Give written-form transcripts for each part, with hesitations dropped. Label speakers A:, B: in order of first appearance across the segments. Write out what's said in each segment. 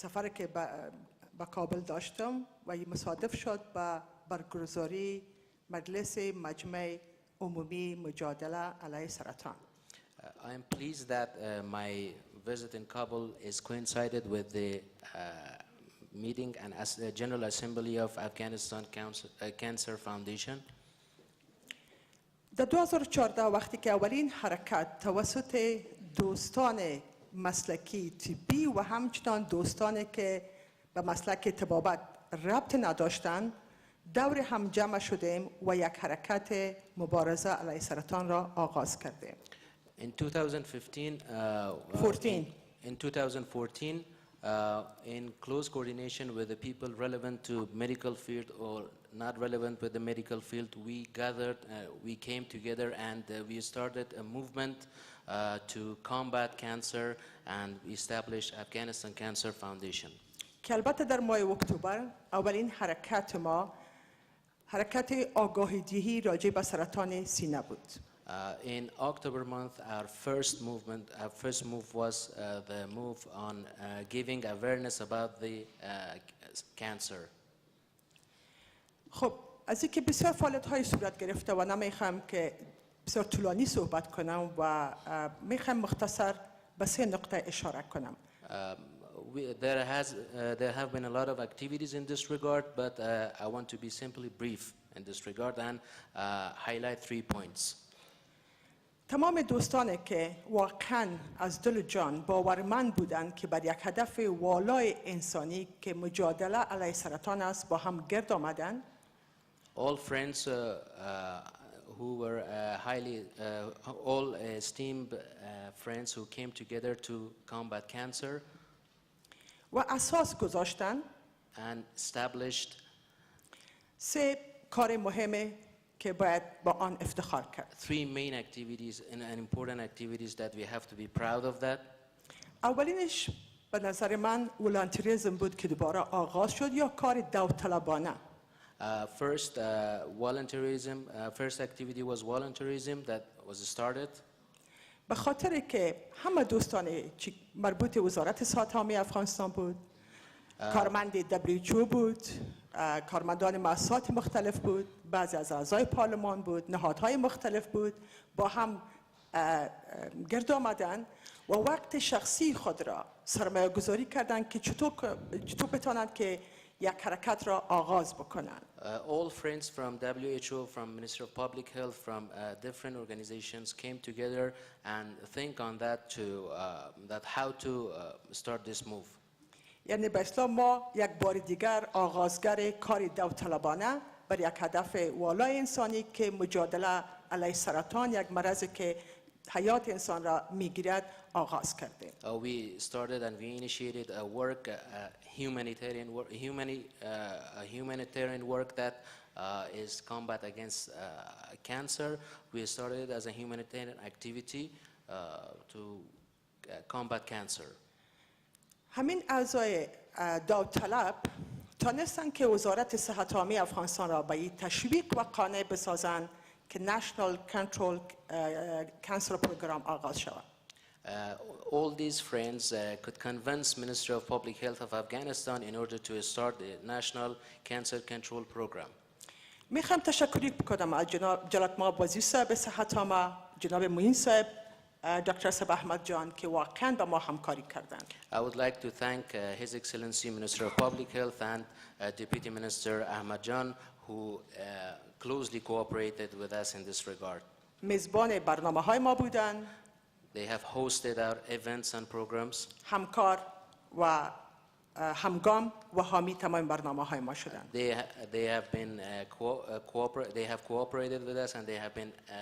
A: سفر که به کابل داشتم و مصادف شد با برگزاری مجلس مجمع عمومی مجادله علیه سرطان.
B: I am pleased that my visit in Kabul is coincided with the meeting and General Assembly of Afghanistan Cancer Foundation.
A: در 2014 وقتی که اولین حرکت توسط دوستان مسلکی طبی و همچنان دوستانی که به مسلک طبابت ربط نداشتند دور هم جمع شدیم و یک حرکت مبارزه علیه سرطان را آغاز کردیم.
B: In 2014, in close coordination with the people relevant to medical field or not relevant with the medical field, we gathered, we came together and we started a movement to combat cancer and established Afghanistan Cancer Foundation.
A: که البته در ماه اکتبر اولین حرکت ما حرکت آگاهی دهی راجع به سرطان سینه بود.
B: In October month, our first move was the move on giving awareness about the cancer.
A: خب از اینکه بسیار فعالیت‌های صورت گرفته و نمیخوام که بسیار طولانی صحبت کنم و میخوام مختصر به سه نقطه اشاره کنم.
B: There have been a lot of activities in this regard, but I want to be simply brief in this regard and highlight 3 points.
A: تمام دوستانی که واقعاً از دل جان باورمند بودند که بر یک هدف والای انسانی که مجادله علیه سرطان است با هم گرد آمدند.
B: All friends who were all esteemed friends who came together to combat cancer.
A: و اساس گذاشتن
B: and established
A: سه کار مهمه که باید با آن افتخار کرد.
B: 3 main activities and important activities that we have to be proud of that.
A: اولینش به نظر من ولانتریزم بود که دوباره آغاز شد یا کار داوطلبانه.
B: First activity was volunteerism that was started.
A: به خاطر که همه دوستان مربوط وزارت صحت عامه افغانستان بود، کارمند WHO بود، کارمندان مؤسسات مختلف بود، بعضی از اعضای پارلمان بود، نهادهای مختلف بود، با هم گرد آمدن و وقت شخصی خود را سرمایه گذاری کردند که چطور بتوانند که یک حرکت را آغاز بکنند.
B: All friends from WHO, from Ministry of Public Health, from different organizations came together and think on that how to start this move.
A: یعنی به اصطلاح ما یک بار دیگر آغازگر کار داوطلبانه بر یک هدف والای انسانی که مجادله علیه سرطان یک مرضی که حیات انسان را میگیرد آغاز کردیم.
B: We started and we initiated a work, humanitarian work that is combat against cancer. We started as a humanitarian activity to combat cancer.
A: همین اعضای داوطلب تانستن که وزارت صحت عامه افغانستان را به تشویق و قانع بسازند که National Control Cancer Program آغاز شود.
B: All these friends could convince Ministry of Public Health of Afghanistan in order to start the National Cancer Control Program.
A: میخوام تشکری بکنم از جناب ما وزیر صاحب صحت عامه، جناب معین صاحب، دکتر صاحب احمد جان که واقعاً با ما همکاری کردند.
B: I would like to thank His Excellency Minister of Public Health and Deputy Minister Ahmad Jan who closely cooperated with us in this regard.
A: میزبان برنامه‌های ما بودند.
B: They have hosted our events and programs.
A: همکار و همگام و حامی تمام برنامه‌های ما شدند.
B: They have cooperated with us and they have been a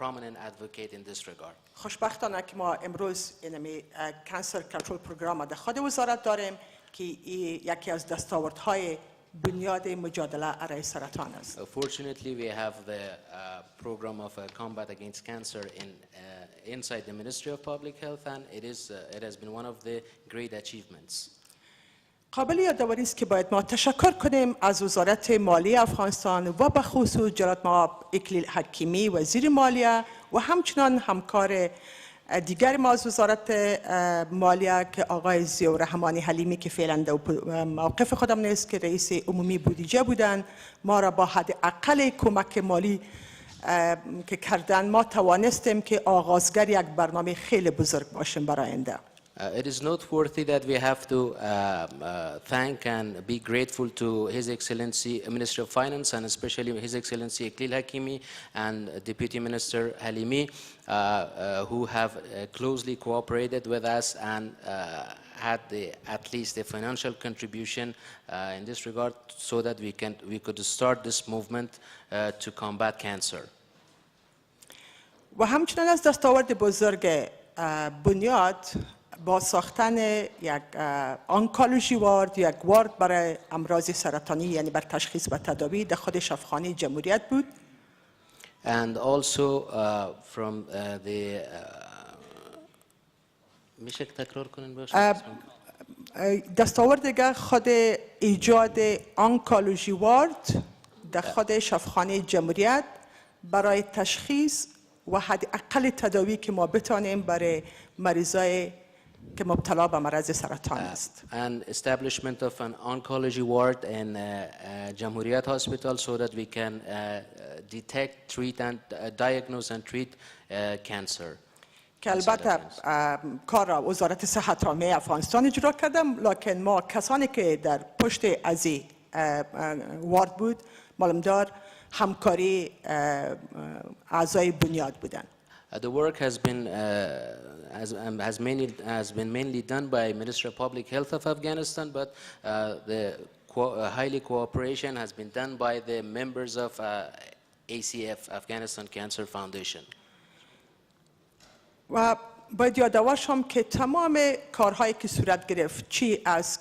B: prominent advocate in this regard.
A: خوشبختانه که ما امروز این کانسر کنترل پروگرام در خود وزارت داریم که یکی از دستاوردهای بنیاد مجادله علیه سرطان است.
B: Fortunately, we have the program of combat against cancer inside the Ministry of Public Health, and it has been one of the great achievements.
A: قابل یادآوری است که باید ما تشکر کنیم از وزارت مالیه افغانستان و به خصوص جناب اکلیل حکیمی وزیر مالیه و همچنان همکار دیگر ما از وزارت مالیه که آقای ضیاءالرحمن حلیمی که فعلا در موقف خودم نیست که رئیس عمومی بودجه بودن، ما را با حد اقل کمک مالی که کردن ما توانستیم که آغازگر یک برنامه خیلی بزرگ باشیم برای آینده.
B: It is noteworthy that we have to thank and be grateful to His Excellency Minister of Finance and especially His Excellency Iqlil Hakimi and Deputy Minister Halimi who have closely cooperated with us and had at least a financial contribution in this regard so that we could start this movement to combat cancer.
A: و همچنین از دستاورد بزرگ بنیاد با ساختن یک آنکولوژی وارد، یک وارد برای امراض سرطانی یعنی بر تشخیص و تداوی در خود شفاخانه جمهوریت بود.
B: And also from the میشه تکرار کنین باشه؟
A: دستاورد دیگر خود ایجاد آنکولوژی وارد در خود شفاخانه جمهوریت برای تشخیص و حد اقل تداوی که ما بتانیم برای مریضای که مبتلا به مرض سرطان است.
B: And establishment of an oncology ward in Jamhuriyat Hospital so that we can detect, treat and diagnose and treat cancer.
A: که البته کار را وزارت صحت عامه افغانستان اجرا کردم، لکن ما کسانی که در پشت از وارد بود معلومدار همکاری اعضای بنیاد بودند.
B: The work has been mainly done by Ministry of Public Health of Afghanistan, but the highly cooperation has been done by the members of ACF, Afghanistan Cancer Foundation.
A: و باید یادآور شم که تمام کارهایی که صورت گرفت چی از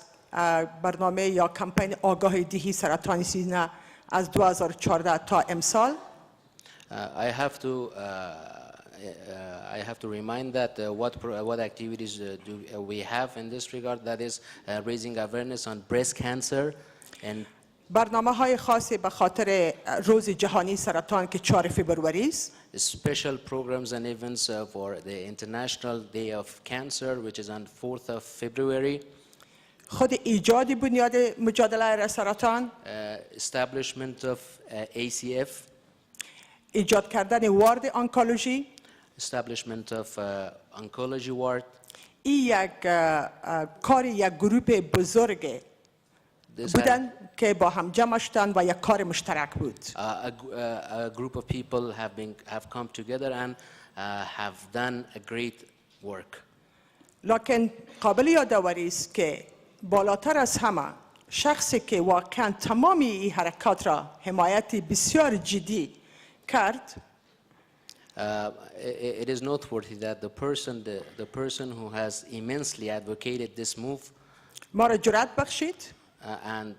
A: برنامه یا کمپین آگاهی دهی سرطان سینه از 2014 تا امسال
B: I have to remind that what activities do we have in this regard, that is raising awareness on breast cancer and
A: برنامه‌های خاصی به خاطر روز جهانی سرطان که 4 فوریه است.
B: Special programs and events for the International Day of Cancer, which is on 4th of February.
A: خود ایجاد بنیاد مجادله سرطان.
B: Establishment of ACF.
A: ایجاد کردن وارد آنکولوژی.
B: Establishment of oncology ward.
A: این یک کار یک گروه بزرگ بودن که با هم جمع شدن و یک کار مشترک بود.
B: A group of people have come together and have done a great work.
A: لکن قابل یادآوری است که بالاتر از همه شخصی که واقعا تمامی این حرکات را حمایت بسیار جدی کرد.
B: It is noteworthy that the person who has immensely advocated this move
A: ما را جرأت بخشید.
B: And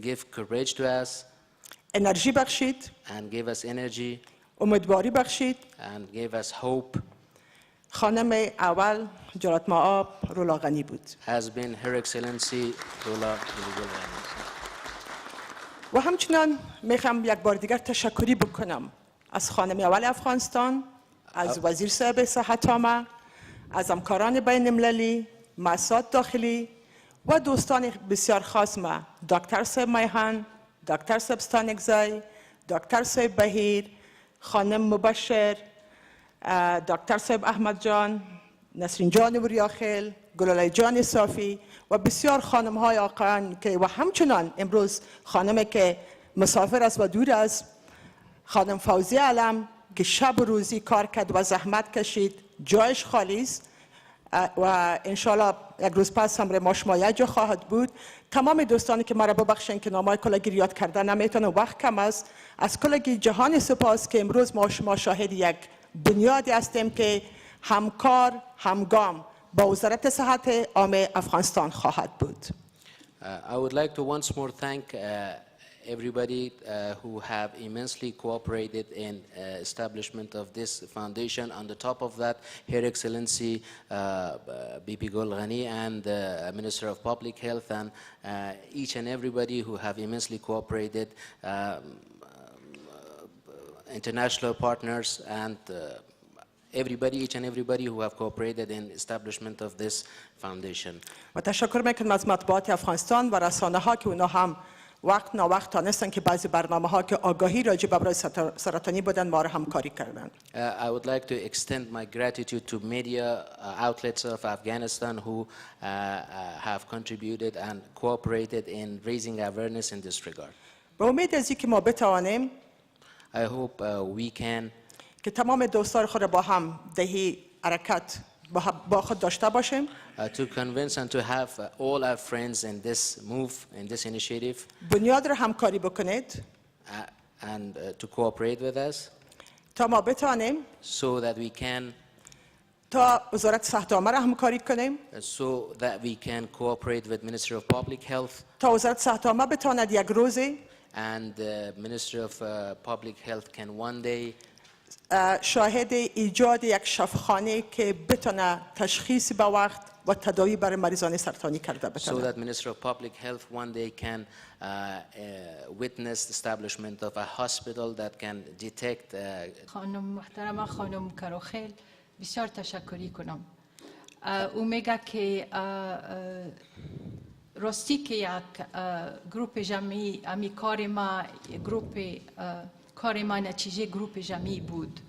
B: give courage to us.
A: انرژی بخشید.
B: And gave us energy.
A: امیدواری بخشید.
B: And gave us hope.
A: خانم اول جلالت مآب رولا غنی بود.
B: Has been Her Excellency Rola Ghani.
A: و همچنان میخوام یک بار دیگر تشکری بکنم از خانم اول افغانستان، از وزیر صاحب صحت عامه، از همکاران بین المللی، مؤسسات داخلی و دوستان بسیار خاص ما، دکتر صاحب میهن، دکتر صاحب ستانکزی، دکتر صاحب بهیر، خانم مبشر، دکتر صاحب احمد جان، نسرین جان وریاخیل، گلاله جان صافی و بسیار خانم های آقایان که و همچنان امروز خانمی که مسافر است و دور است، خانم فوزی علم که شب و روزی کار کرد و زحمت کشید، جایش خالی است و انشالله یک روز پس هم ما شما یک جا خواهد بود. تمام دوستانی که مرا ببخشین که نامای کلگی یاد کرده نمیتونم، وقت کم است. از کلگی جهان سپاس که امروز ما شما شاهد یک بنیادی هستیم که همکار همگام با وزارت صحت عامه افغانستان خواهد بود.
B: I would like to once more thank everybody who have immensely cooperated in establishment of this foundation. On the top of that, Her Excellency BP Gul Ghani and the Minister of Public Health and each and everybody who have immensely cooperated, international partners and everybody, each and everybody who have cooperated in establishment of this foundation.
A: و تشکر میکنم از مطبوعات افغانستان و رسانه ها که اونا هم وقت ناوقت تانستن که بعضی برنامه ها که آگاهی راجع به امراض سرطانی بودن ما رو همکاری کردن.
B: I would like to extend my gratitude to media outlets of Afghanistan who have contributed and cooperated in raising awareness in this regard.
A: به امید از اینکه ما بتوانیم
B: I hope we can
A: که تمام دوستان خود را با هم دهی حرکت با خود داشته باشیم.
B: to convince and to have all our friends in this move, in this initiative,
A: بنیاد را همکاری بکنید
B: and to cooperate with us
A: تا ما بتوانیم
B: so that we can
A: تا وزارت صحت عامه را همکاری کنیم
B: so that we can cooperate with Ministry of Public Health
A: تا وزارت صحت عامه بتواند یک روزی
B: and the Ministry of Public Health can one day
A: شاهد ایجاد یک شفاخانه که بتونه تشخیص به وقت و تداوی برای مریضان سرطانی کرده
B: so
A: بتونه.
B: that Ministry of Public Health one day can witness the establishment of a hospital that can detect
C: خانم محترمه خانم کروخیل بسیار تشکری کنم. او میگه که راستی که یک گروپ جمعی امی کار ما گروپ کار ما نتیجه گروپ جمعی بود.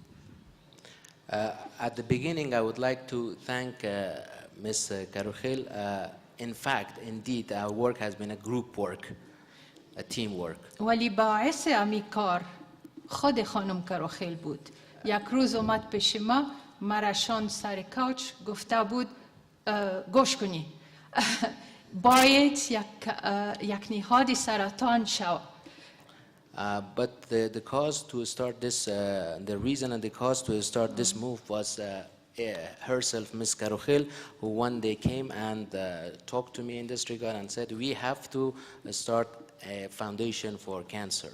B: At the beginning, I would like to thank Ms. Karukhil. In fact, indeed, our work has been a group work, a team work.
C: ولی باعث امی کار خود خانم کروخیل بود. یک روز اومد پیش ما مرشان سر کوچ گفته بود گوش کنی باید یک نهاد سرطان شو.
B: But the cause to start this, the reason and the cause to start this move was herself, Ms. Karukhil, who one day came and talked to me in this regard and said, we have to start a foundation for cancer,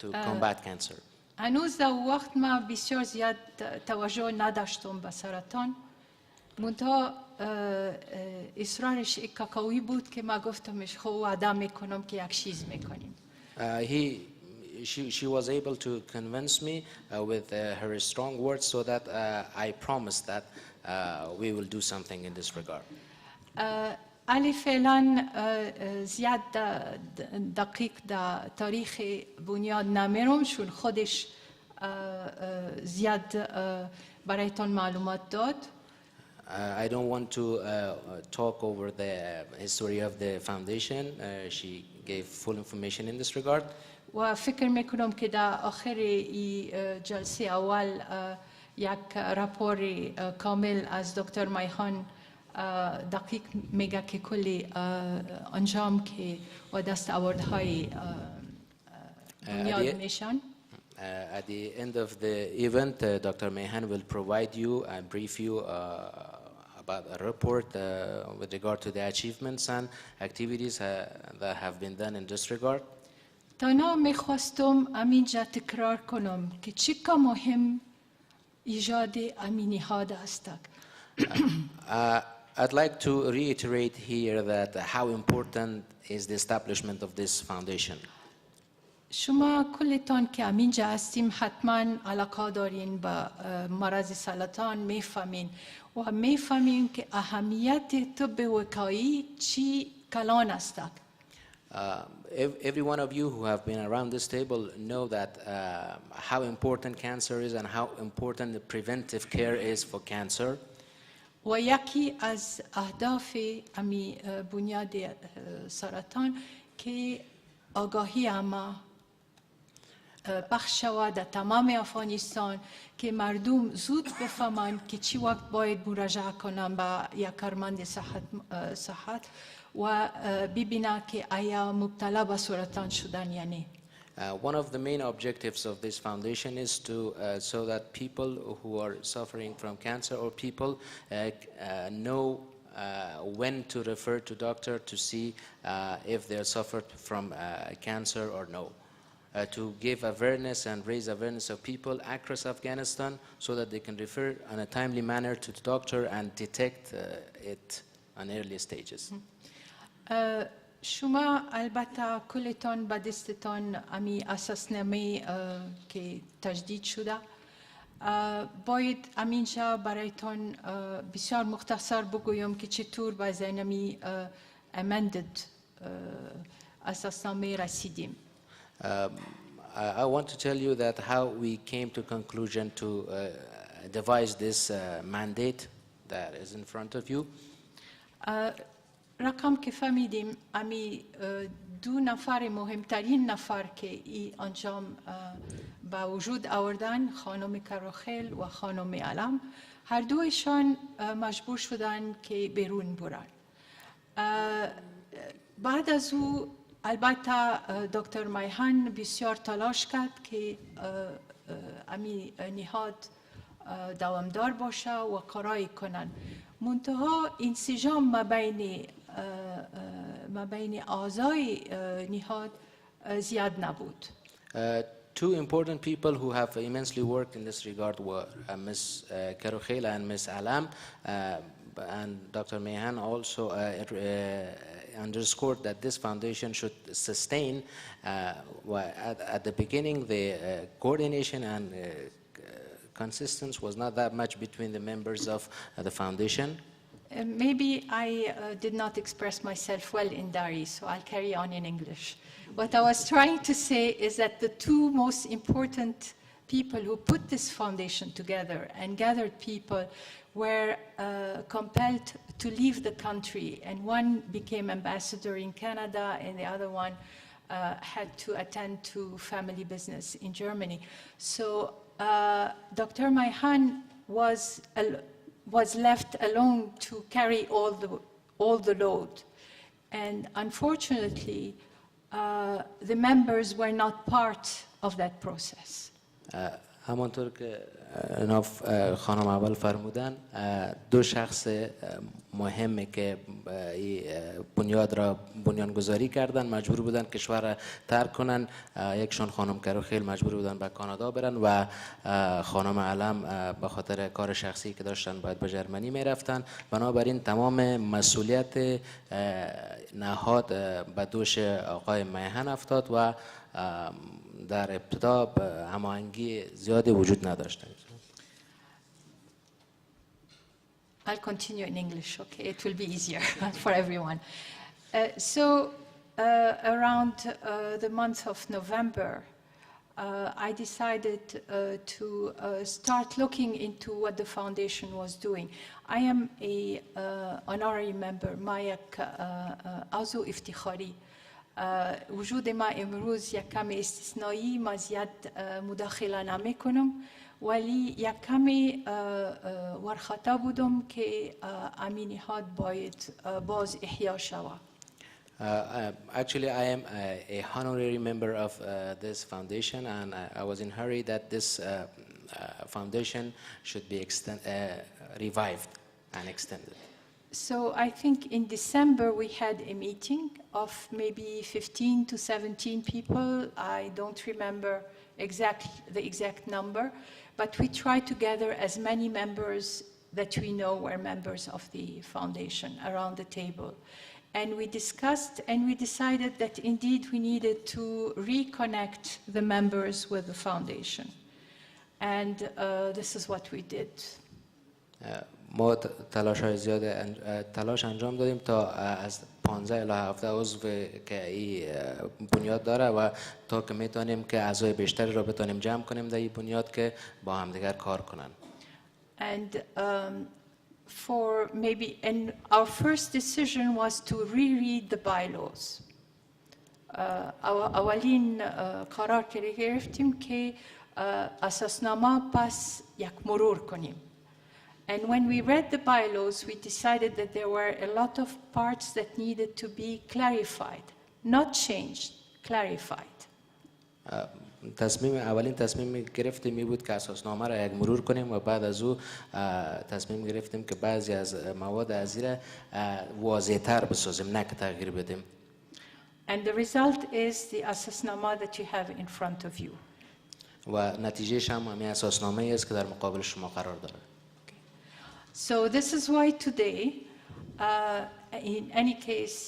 B: to combat cancer.
C: هنوز در وقت ما بسیار زیاد توجه نداشتم به سرطان. منتها اصرارش قوی بود که ما گفتمش خب وعده میکنم که یک چیز میکنیم.
B: She was able to convince me with her strong words so that I promised that we will do something in this regard.
C: علی فعلا زیاد دقیق در تاریخ بنیاد نمیرم چون خودش زیاد برایتان معلومات داد.
B: I don't want to talk over the history of the foundation. She gave full information in this regard.
C: و فکر میکنم که در آخر این جلسه اول یک راپور کامل از دکتر میهان دقیق میگه که کلی انجام که و دستاوردهای بنیاد میشن.
B: At the end of the event, Dr. Mehan will provide you and brief you about a report with regard to the achievements and activities that have been done in this regard.
C: تانا میخواستم امینجا تکرار کنم که چقدر مهم ایجاد امینی نهاد است.
B: I'd like to reiterate here that how important is the establishment of this foundation.
C: شما کلتان که امینجا هستیم حتما علاقه دارین با مرض سرطان میفهمین و میفهمین که اهمیت طب وقایی چی کلان است.
B: Every one of you who have been around this table know that how important cancer is and how important the preventive care is for cancer.
C: و یکی از اهداف امی بنیاد سرطان که آگاهی اما بخش شود در تمام افغانستان که مردم زود بفهمند که چی وقت باید مراجعه کنند به یک کارمند صحت و ببینند که آیا مبتلا به سرطان شدن یا نه.
B: One of the main objectives of this foundation is to so that people who are suffering from cancer or people know when to refer to doctor to see if they suffered from cancer or no. To give awareness and raise awareness of people across Afghanistan so that they can refer in a timely manner to the doctor and detect it on early stages.
C: شما البته کلتان به دستتان امی اساسنامه که تجدید شده باید همینجا برایتون بسیار مختصر بگویم که چطور به زینمی amended اساسنامه رسیدیم.
B: I want to tell you that how we came to conclusion to devise this mandate that is in front of you.
C: رقم که فهمیدیم امی دو نفر مهمترین نفر که ای انجام با وجود آوردن، خانم کاروخیل و خانم علم، هر دویشان مجبور شدن که بیرون برن. بعد از او البته دکتر میهن بسیار تلاش کرد که امی نهاد دوامدار باشه و کارایی کنن. منتها انسجام ما بین اعضای نهاد زیاد نبود.
B: Two important people who have immensely worked in this regard were Ms. Karokhel and Ms. Alam, and Dr. Mehan also underscored that this foundation should sustain at the beginning the coordination and consistency was not that much between the members of the foundation.
C: Maybe I did not express myself well in Dari, so I'll carry on in English. What I was trying to say is that the two most important people who put this foundation together and gathered people were compelled to leave the country, and one became ambassador in Canada and the other one had to attend to family business in Germany. So Dr. Maihan was left alone to carry all the load, and unfortunately the members were not part of that process.
B: همانطور که ناف خانم اول فرمودن، دو شخص مهمه که بنیاد را بنیانگذاری کردن مجبور بودن کشور را ترک کنن. یکشون خانم کاروخیل مجبور بودن به کانادا برن و خانم علم به خاطر کار شخصی که داشتن باید به ژرمنی میرفتن. بنابراین تمام مسئولیت نهاد به دوش آقای میهن افتاد و در ابتدا هماهنگی زیادی وجود نداشت.
C: I'll continue in English, okay? It will be easier for everyone. Around the month of November, I decided to start looking into what the foundation was doing. I am an honorary member, مایک عضو افتخاری. وجود ما امروز یک کمی استثنایی، ما زیاد مداخله نمی کنم، ولی یک کمی ورخطا بودم که امی نهاد باید باز احیا شود.
B: Actually, I am a honorary member of this foundation, and I was in a hurry that this foundation should be revived and extended.
C: So I think in December we had a meeting of maybe 15 to 17 people. I don't remember the exact number, but we tried to gather as many members that we know were members of the foundation around the table. And we discussed and we decided that indeed we needed to reconnect the members with the foundation. And this is what we did.
B: ما تلاش‌های زیاد تلاش انجام دادیم تا از 15 الی 17 عضو که این بنیاد داره و تا که میتونیم که اعضای بیشتری رو بتونیم جمع کنیم در این بنیاد که با همدیگر کار کنن.
C: And our first decision was to reread the bylaws. اولین قرار که گرفتیم که اساسنامه پس یک مرور کنیم. And when we read the bylaws, we decided that there were a lot of parts that needed to be clarified, not changed, clarified.
B: اولین تصمیم گرفتیم می بود که اساسنامه را یک مرور کنیم و بعد از او تصمیم گرفتیم که بعضی از مواد از این واضح‌تر بسازیم، نه که تغییر بدیم.
C: And the result is the اساسنامه that you have in front of you.
B: و نتیجهش هم همین اساسنامه است که در مقابل شما قرار داره.
C: So this is why today, in any case,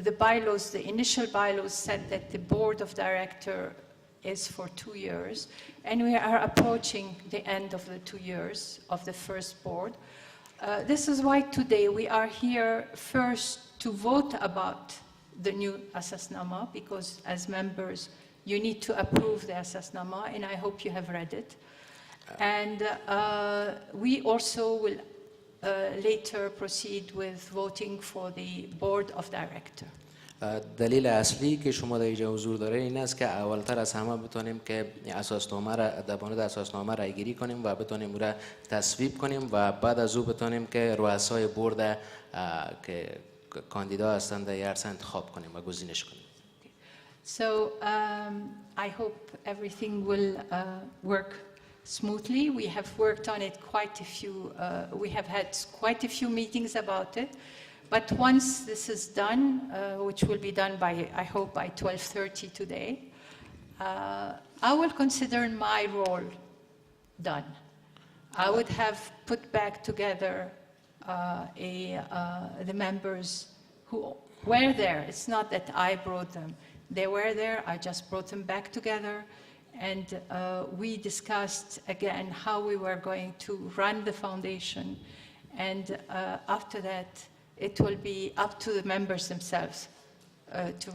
C: the bylaws, the initial bylaws said that the board of director is for 2 years, and we are approaching the end of the 2 years of the first board. This is why today we are here first to vote about the new Asasnama, because as members you need to approve the Asasnama, and I hope you have read it. And we also will later proceed with voting for the board of directors.
B: دلیل اصلی که شما در اینجا حضور داره این است که اولتر از همه بتونیم که اساسنامه را در مورد اساسنامه رای گیری کنیم و بتونیم او را تصویب کنیم و بعد از او بتونیم که رؤسای بورد که کاندیدا هستند در هر انتخاب کنیم و گزینش کنیم.
C: So I hope everything will work smoothly. We have worked on it quite a few, we have had quite a few meetings about it. But once this is done, which will be done by, I hope, by 12:30 today, I will consider my role done. I would have put back together the members who were there. It's not that I brought them. They were there, I just brought them back together. And we discussed again how we were going to run the foundation. And after that, it will be up to the members themselves to.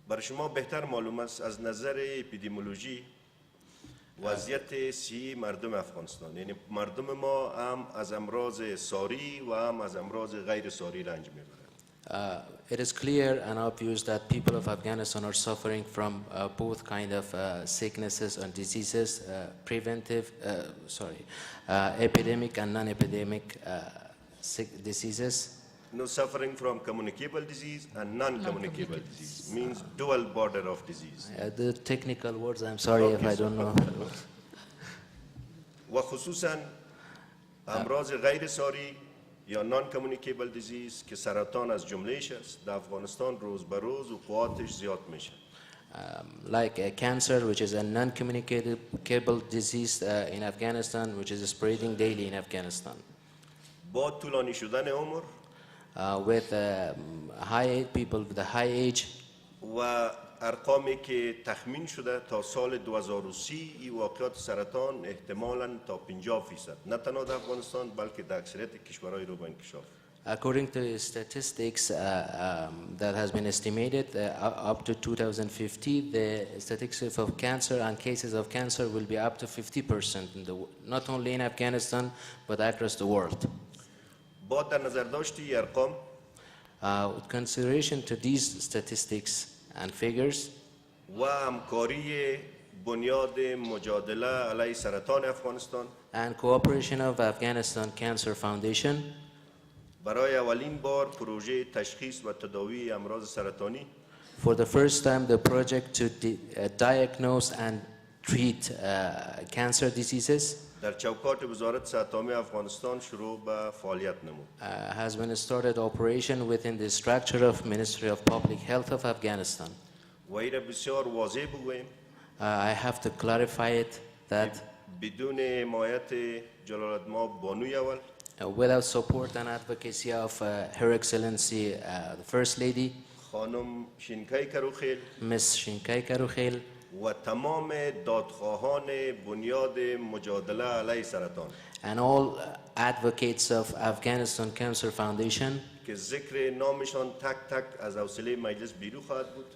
D: برای شما بهتر معلوم است از نظر اپیدمیولوژی وضعیت صحی مردم افغانستان، یعنی مردم ما هم از امراض ساری و هم از امراض غیر ساری رنج میبرند.
B: It is clear and obvious that people of Afghanistan are suffering from both kind of sicknesses and diseases, epidemic and non-epidemic diseases.
D: No, suffering from communicable disease and non-communicable disease means dual border of disease.
B: The technical words, I'm sorry if I don't know.
D: و خصوصا امراض غیر ساری یا non-communicable disease که سرطان از جملهش است، در افغانستان روز به روز وقوعاتش زیاد میشه.
B: Like cancer, which is a non-communicable disease in Afghanistan, which is spreading daily in Afghanistan.
D: با طولانی شدن عمر
B: with people with a high age
D: و ارقامی که تخمین شده تا سال 2030 این واقعات سرطان احتمالاً تا 50% نه تنها در افغانستان بلکه در اکثریت کشورهای رو به انکشاف.
B: According to statistics that has been estimated, up to 2050, the statistics of cancer and cases of cancer will be up to 50%, not only in Afghanistan, but across the world.
D: با در نظر داشتی ارقام
B: with consideration to these statistics and figures,
D: و همکاری بنیاد مجادله علیه سرطان افغانستان
B: and cooperation of Afghanistan Cancer Foundation,
D: برای اولین بار پروژه تشخیص و تداوی امراض سرطانی
B: for the first time the project to diagnose and treat cancer diseases
D: در چوکات وزارت صحت عامه افغانستان شروع به فعالیت نمود.
B: has been started operation within the structure of Ministry of Public Health of Afghanistan.
D: و این بسیار واضح بگویم
B: I have to clarify it that
D: بدون حمایت جلالتمآب بانوی اول
B: without support and advocacy of Her Excellency the First Lady,
D: خانم شینکای کروخیل
B: Ms. Shinkai Karukhel,
D: و تمام دادخواهان بنیاد مجادله علیه سرطان
B: and all advocates of Afghanistan Cancer Foundation,
D: که ذکر نامشان تک تک از حوصله مجلس بیرون خواهد بود.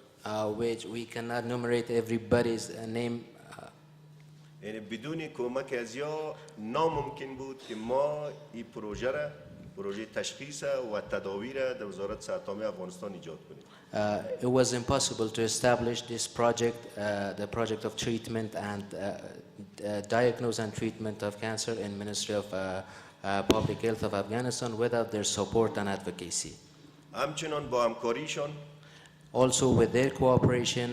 B: which we cannot enumerate everybody's name.
D: یعنی بدون کمک از یا ناممکن بود که ما این پروژه تشخیص و تداوی را در وزارت صحت عامه افغانستان ایجاد کنیم.
B: It was impossible to establish this project, the project of treatment and diagnose and treatment of cancer in Ministry of Public Health of Afghanistan without their support and advocacy.
D: همچنان با همکاریشان
B: Also with their cooperation,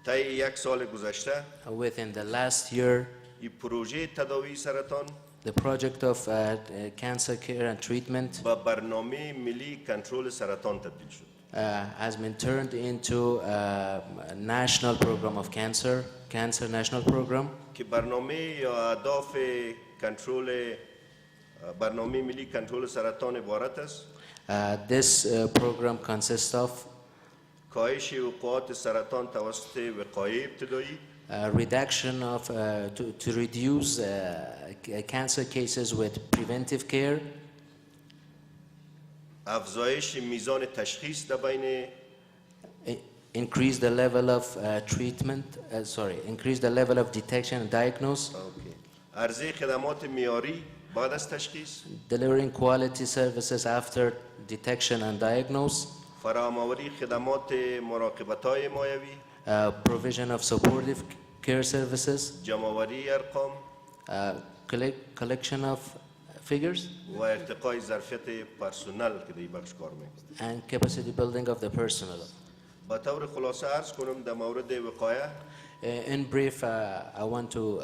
D: طی یک سال گذشته
B: within the last year,
D: این پروژه تداوی سرطان
B: the project of cancer care and treatment
D: با برنامه ملی کنترل سرطان تبدیل شد.
B: has been turned into a national program of cancer national program.
D: که برنامه یا اهداف کنترل برنامه ملی کنترل سرطان عبارت است
B: This program consists of
D: کاهش وقوعات سرطان توسط وقایع ابتدایی،
B: reduction of, to reduce cancer cases with preventive care,
D: افزایش میزان تشخیص در بین
B: increase the level of treatment, increase the level of detection and diagnosis,
D: عرضه خدمات معیاری بعد از تشخیص،
B: delivering quality services after detection and diagnosis,
D: فراهم‌آوری خدمات مراقبت‌های مایوی،
B: provision of supportive care services,
D: جمع‌آوری ارقام
B: collection of figures,
D: و ارتقای ظرفیت پرسنل که در این بخش کار می‌کنه.
B: and capacity building of the personnel.
D: با طور خلاصه عرض کنم در مورد وقایع،
B: In brief, I want to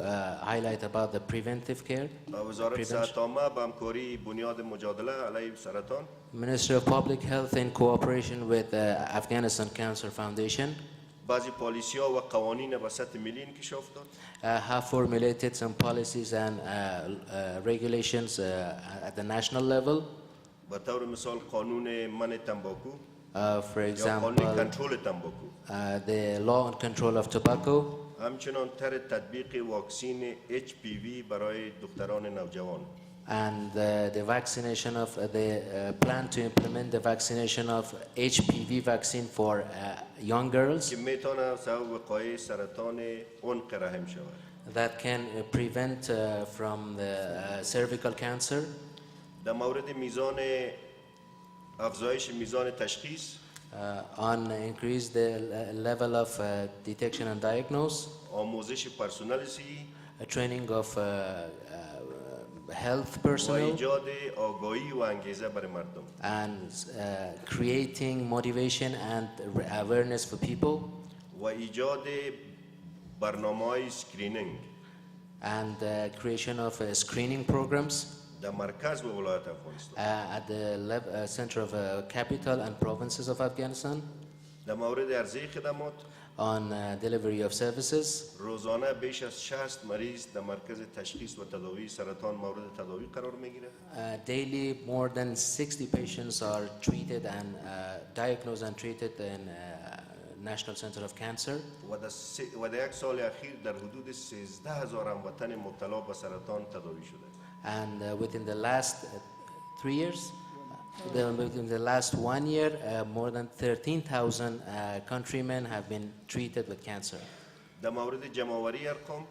B: highlight about the preventive care.
D: وزارت صحت عامه با همکاری بنیاد مجادله علیه سرطان
B: Ministry of Public Health in cooperation with Afghanistan Cancer Foundation
D: بعضی پالیسی‌ها و قوانین به سطح ملی انکشاف داد.
B: have formulated some policies and regulations at the national level.
D: به طور مثال قانون منع تنباکو
B: For
D: یا قانون
B: example,
D: کنترل تنباکو،
B: the law on control of tobacco,
D: همچنان طرح تطبیق واکسین HPV برای دختران نوجوان.
B: and the vaccination of the plan to implement the vaccination of HPV vaccine for young girls
D: که میتونه سبب وقایع سرطان عنق رحم شود.
B: that can prevent from the cervical cancer.
D: در مورد میزان افزایش میزان تشخیص،
B: On increase the level of detection and diagnosis,
D: آموزش پرسنل صحی
B: training of health
D: و
B: personnel,
D: ایجاد آگاهی و انگیزه برای مردم.
B: and creating motivation and awareness for people,
D: و ایجاد برنامه‌های اسکرینینگ
B: and creation of screening programs
D: در مرکز و ولایت افغانستان.
B: at the center of capital and provinces of Afghanistan
D: در مورد عرضه خدمات،
B: on delivery of services.
D: روزانه بیش از 60 مریض در مرکز تشخیص و تداوی سرطان مورد تداوی قرار میگیره.
B: Daily, more than 60 patients are treated and diagnosed and treated in National Center of Cancer.
D: و در یک سال اخیر در حدود 13,000 هموطن مبتلا به سرطان تداوی شده.
B: And within the last 3 years, within the last 1 year, more than 13,000 countrymen have been treated with cancer.
D: در مورد جمع‌آوری ارقام،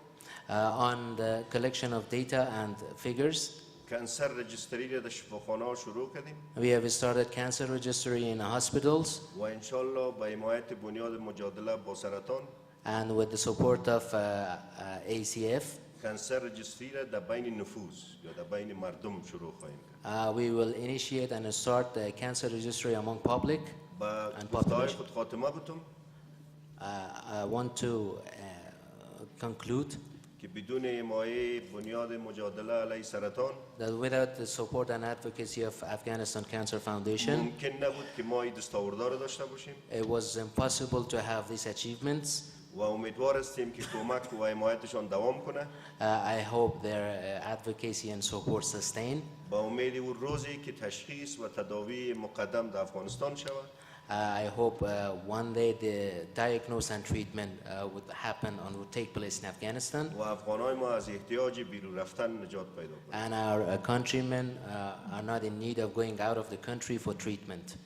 B: On the collection of data and figures,
D: کانسر رجستری را در شفاخانه‌ها شروع کردیم
B: we have started cancer registry in hospitals,
D: و انشالله با حمایت بنیاد مجادله با سرطان
B: and with the support of ACF,
D: کانسر رجستری را در بین نفوس یا در بین مردم شروع خواهیم کرد.
B: we will initiate and start the cancer registry among public.
D: با
B: and
D: گفته‌های
B: population.
D: خود خاتمه بتم
B: I want to conclude
D: که بدون حمایت بنیاد مجادله علیه سرطان
B: that without the support and advocacy of Afghanistan Cancer Foundation,
D: ممکن نبود که ما این دستاوردها را داشته باشیم
B: it was impossible to have these achievements.
D: و امیدوار هستیم که کمک و حمایتشان دوام کنه
B: I hope their advocacy and support sustain.
D: با امید اون روزی که تشخیص و تداوی مقدم در افغانستان شود
B: I hope one day the diagnosis and treatment would happen and would take place in Afghanistan,
D: و افغانای ما از احتیاج بیرون رفتن نجات پیدا کنند.
B: and our countrymen are not in need of going out of the country for treatment.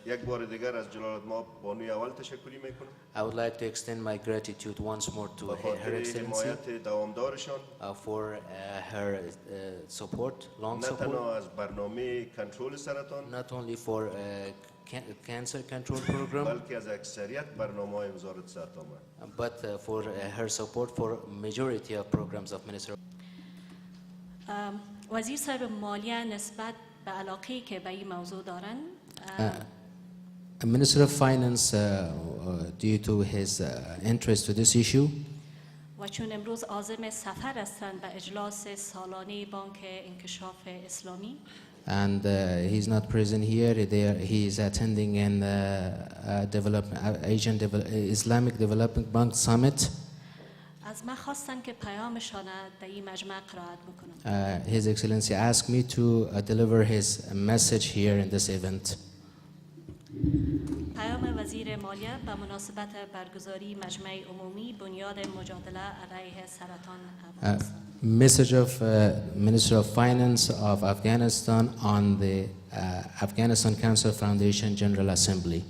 D: یک بار دیگر از جلالت ما بانوی اول تشکری میکنم
B: I would like to extend my gratitude once more to
D: به
B: Her
D: خاطر
B: Excellency
D: حمایت دوامدارشان
B: for her support, long
D: نه
B: support,
D: تنها از برنامه کنترل سرطان
B: not only for cancer control program,
D: بلکه از اکثریت برنامه‌های وزارت صحت عامه.
B: but for her support for majority of programs of Minister.
E: وزیر صاحب مالیه نسبت به علاقه‌ای که به این موضوع دارن
B: Minister of Finance, due to his interest to this issue,
E: و چون امروز عازم سفر هستند به اجلاس سالانه بانک انکشاف اسلامی
B: and he's not present here. He is attending an Islamic Development Bank Summit.
E: از من خواستن که پیامشان در این مجمع قرائت بکنم.
B: His Excellency asked me to deliver his message here in this event.
E: پیام وزیر مالیه به مناسبت برگزاری مجمع عمومی بنیاد مجادله علیه سرطان افغانستان.
B: Message of Minister of Finance of Afghanistan on the Afghanistan Cancer Foundation General Assembly.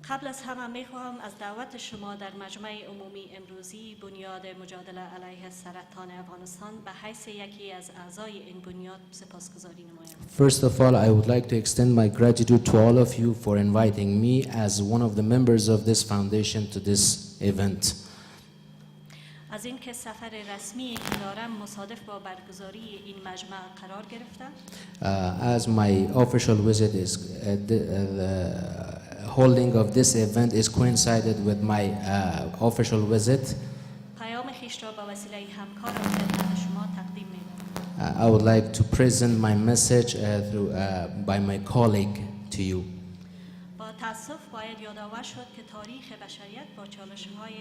E: قبل از همه میخواهم از دعوت شما در مجمع عمومی امروزی بنیاد مجادله علیه سرطان افغانستان به حیث یکی از اعضای این بنیاد سپاسگزاری نمایم.
B: First of all, I would like to extend my gratitude to all of you for inviting me as one of the members of this foundation to this event.
E: از اینکه سفر رسمی که دارم مصادف با برگزاری این مجمع قرار گرفته.
B: As my official visit is the holding of this event is coincided with my official visit.
E: پیام خویش را به وسیله همکارم خدمت شما تقدیم می‌کنم.
B: I would like to present my message by my colleague to you.
E: با تأسف باید یادآور شد که تاریخ بشریت با چالش‌های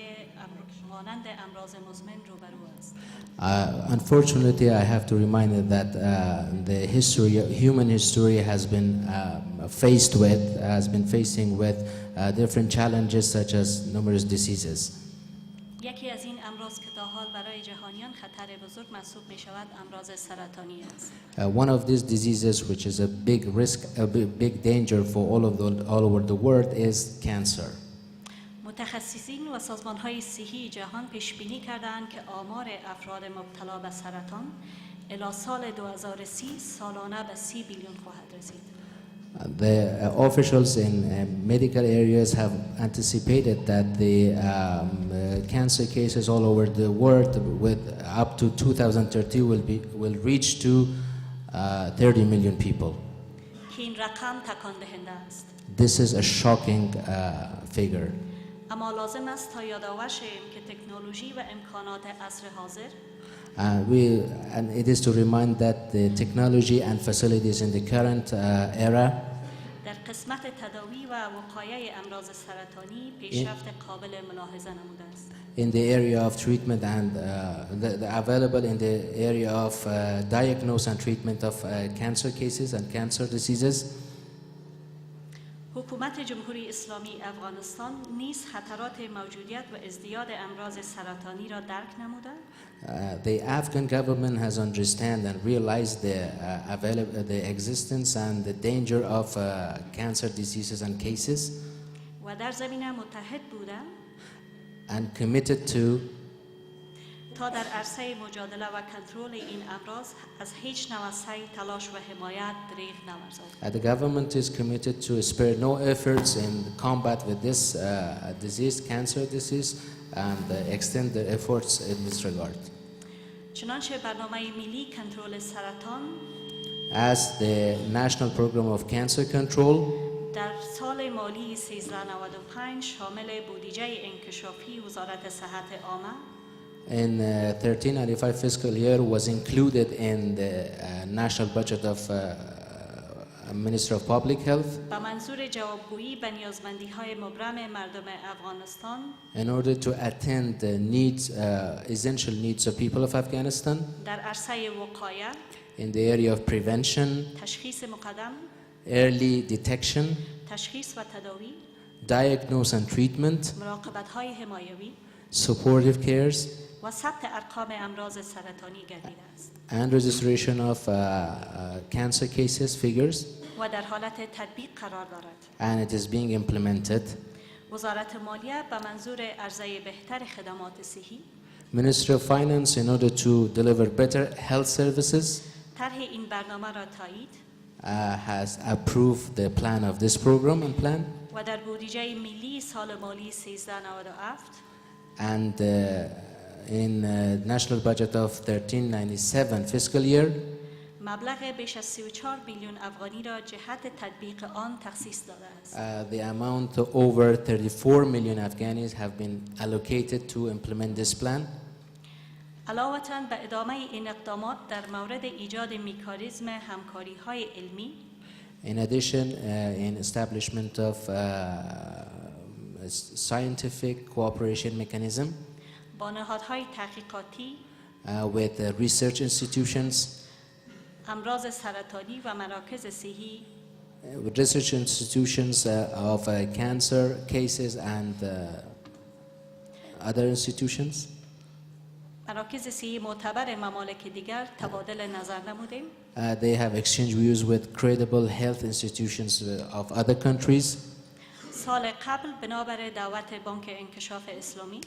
E: مانند امراض مزمن روبرو است.
B: Unfortunately, I have to remind you that human history has been facing with different challenges such as numerous diseases.
E: یکی از این امراض که تا حال برای جهانیان خطر بزرگ محسوب می شود امراض سرطانی است.
B: One of these diseases, which is a big risk, a big danger for all over the world, is cancer.
E: متخصصین و سازمان‌های صحی جهان پیش بینی کردند که آمار افراد مبتلا به سرطان الی سال 2030 سالانه به 30 بیلیون خواهد رسید.
B: The officials in medical areas have anticipated that the cancer cases all over the world, with up to 2030, will reach to 30 million people.
E: که این رقم تکان دهنده است.
B: This is a shocking figure.
E: اما لازم است تا یادآور شویم که تکنولوژی و امکانات عصر حاضر
B: And it is to remind that the technology and facilities in the current era
E: در قسمت تداوی و وقایع امراض سرطانی پیشرفت قابل ملاحظه نموده است.
B: in the area of treatment and available in the area of diagnosis and treatment of cancer cases and cancer diseases.
E: حکومت جمهوری اسلامی افغانستان نیز خطرات موجودیت و ازدیاد امراض سرطانی را درک نموده.
B: The Afghan government has understand and realized the existence and the danger of cancer diseases and cases,
E: و در زمینه متحد بوده
B: and committed to
E: تا در عرصه مجادله و کنترل این امراض از هیچ نوع سعی، تلاش و حمایت دریغ نورزد.
B: The government is committed to spare no efforts in combat with this disease, cancer disease, and extend their efforts in this regard.
E: چنانچه برنامه ملی کنترل سرطان
B: As the National Program of Cancer Control
E: در سال مالی 1395 شامل بودجه انکشافی وزارت صحت عامه
B: in 1395 fiscal year was included in the national budget of Minister of Public Health
E: به منظور جوابگویی به نیازمندی‌های مبرم مردم افغانستان
B: in order to attend the needs, essential needs of people of Afghanistan
E: در عرصه وقایع،
B: in the area of prevention,
E: تشخیص مقدم،
B: early detection,
E: تشخیص و تداوی،
B: diagnosis and treatment,
E: مراقبت‌های حمایوی
B: supportive cares,
E: و ثبت ارقام امراض سرطانی گردیده است
B: and registration of cancer cases figures,
E: و در حالت تطبیق قرار دارد.
B: and it is being implemented.
E: وزارت مالیه به منظور عرضه بهتر خدمات صحی
B: Ministry of Finance, in order to deliver better health services,
E: طرح این برنامه را تایید
B: has approved the plan of this program and plan,
E: و در بودجه ملی سال مالی 1397
B: and in national budget of 1397 fiscal year,
E: مبلغ بیش از 34 بیلیون افغانی را جهت تطبیق آن تخصیص داده است.
B: the amount over 34 million Afghanis have been allocated to implement this plan.
E: علاوه به ادامه این اقدامات در مورد ایجاد مکانیزم همکاری‌های علمی
B: In addition, in establishment of scientific cooperation mechanism
E: با نهادهای تحقیقاتی
B: with research institutions,
E: امراض سرطانی و مراکز صحی
B: research institutions of cancer cases and other institutions.
E: مراکز صحی معتبر ممالک دیگر تبادل نظر نمودیم.
B: They have exchanged views with credible health institutions of other countries.
E: سال قبل بنابر دعوت بانک انکشاف اسلامی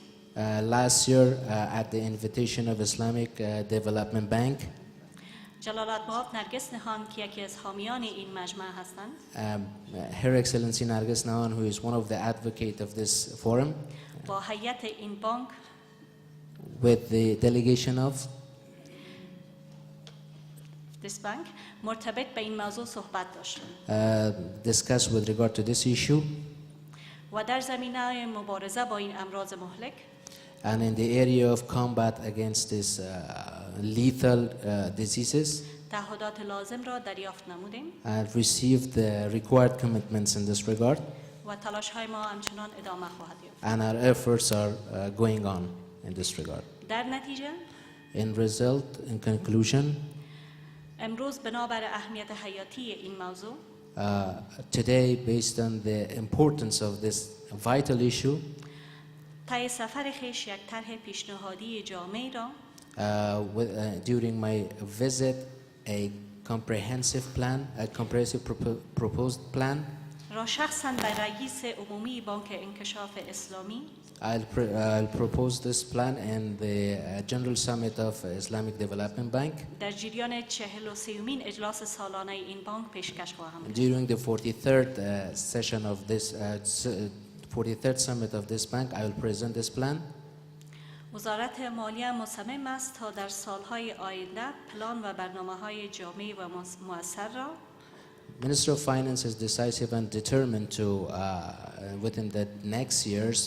B: Last year, at the invitation of Islamic Development Bank,
E: جلالت مآب نرگس نهان که یکی از حامیان این مجمع هستند
B: Her Excellency Nargis Nahan, who is one of the advocates of this forum,
E: با هیئت این بانک
B: with the delegation of
E: this bank مرتبط به این موضوع صحبت داشتند
B: discussed with regard to this issue,
E: و در زمینه مبارزه با این امراض مهلک
B: and in the area of combat against these lethal diseases,
E: تعهدات لازم را دریافت نمودیم
B: and received the required commitments in this regard,
E: و تلاش های ما همچنان ادامه خواهد یافت.
B: and our efforts are going on in this regard.
E: در نتیجه
B: In result, in conclusion,
E: امروز بنابر اهمیت حیاتی این موضوع
B: today, based on the importance of this vital issue,
E: طی سفر خویش یک طرح پیشنهادی جامع را
B: during my visit, a comprehensive plan, a comprehensive proposed plan,
E: را شخصا به رئیس عمومی بانک انکشاف اسلامی
B: I'll propose this plan in the General Summit of Islamic Development Bank
E: در جریان 43مین اجلاس سالانه این بانک پیشکش خواهم کرد.
B: during the 43rd session of this 43rd summit of this bank. I will present this plan.
E: وزارت مالیه مصمم است تا در سالهای آینده پلان و برنامه‌های جامع و مؤثر را
B: Minister of Finance is decisive and determined to, within the next year's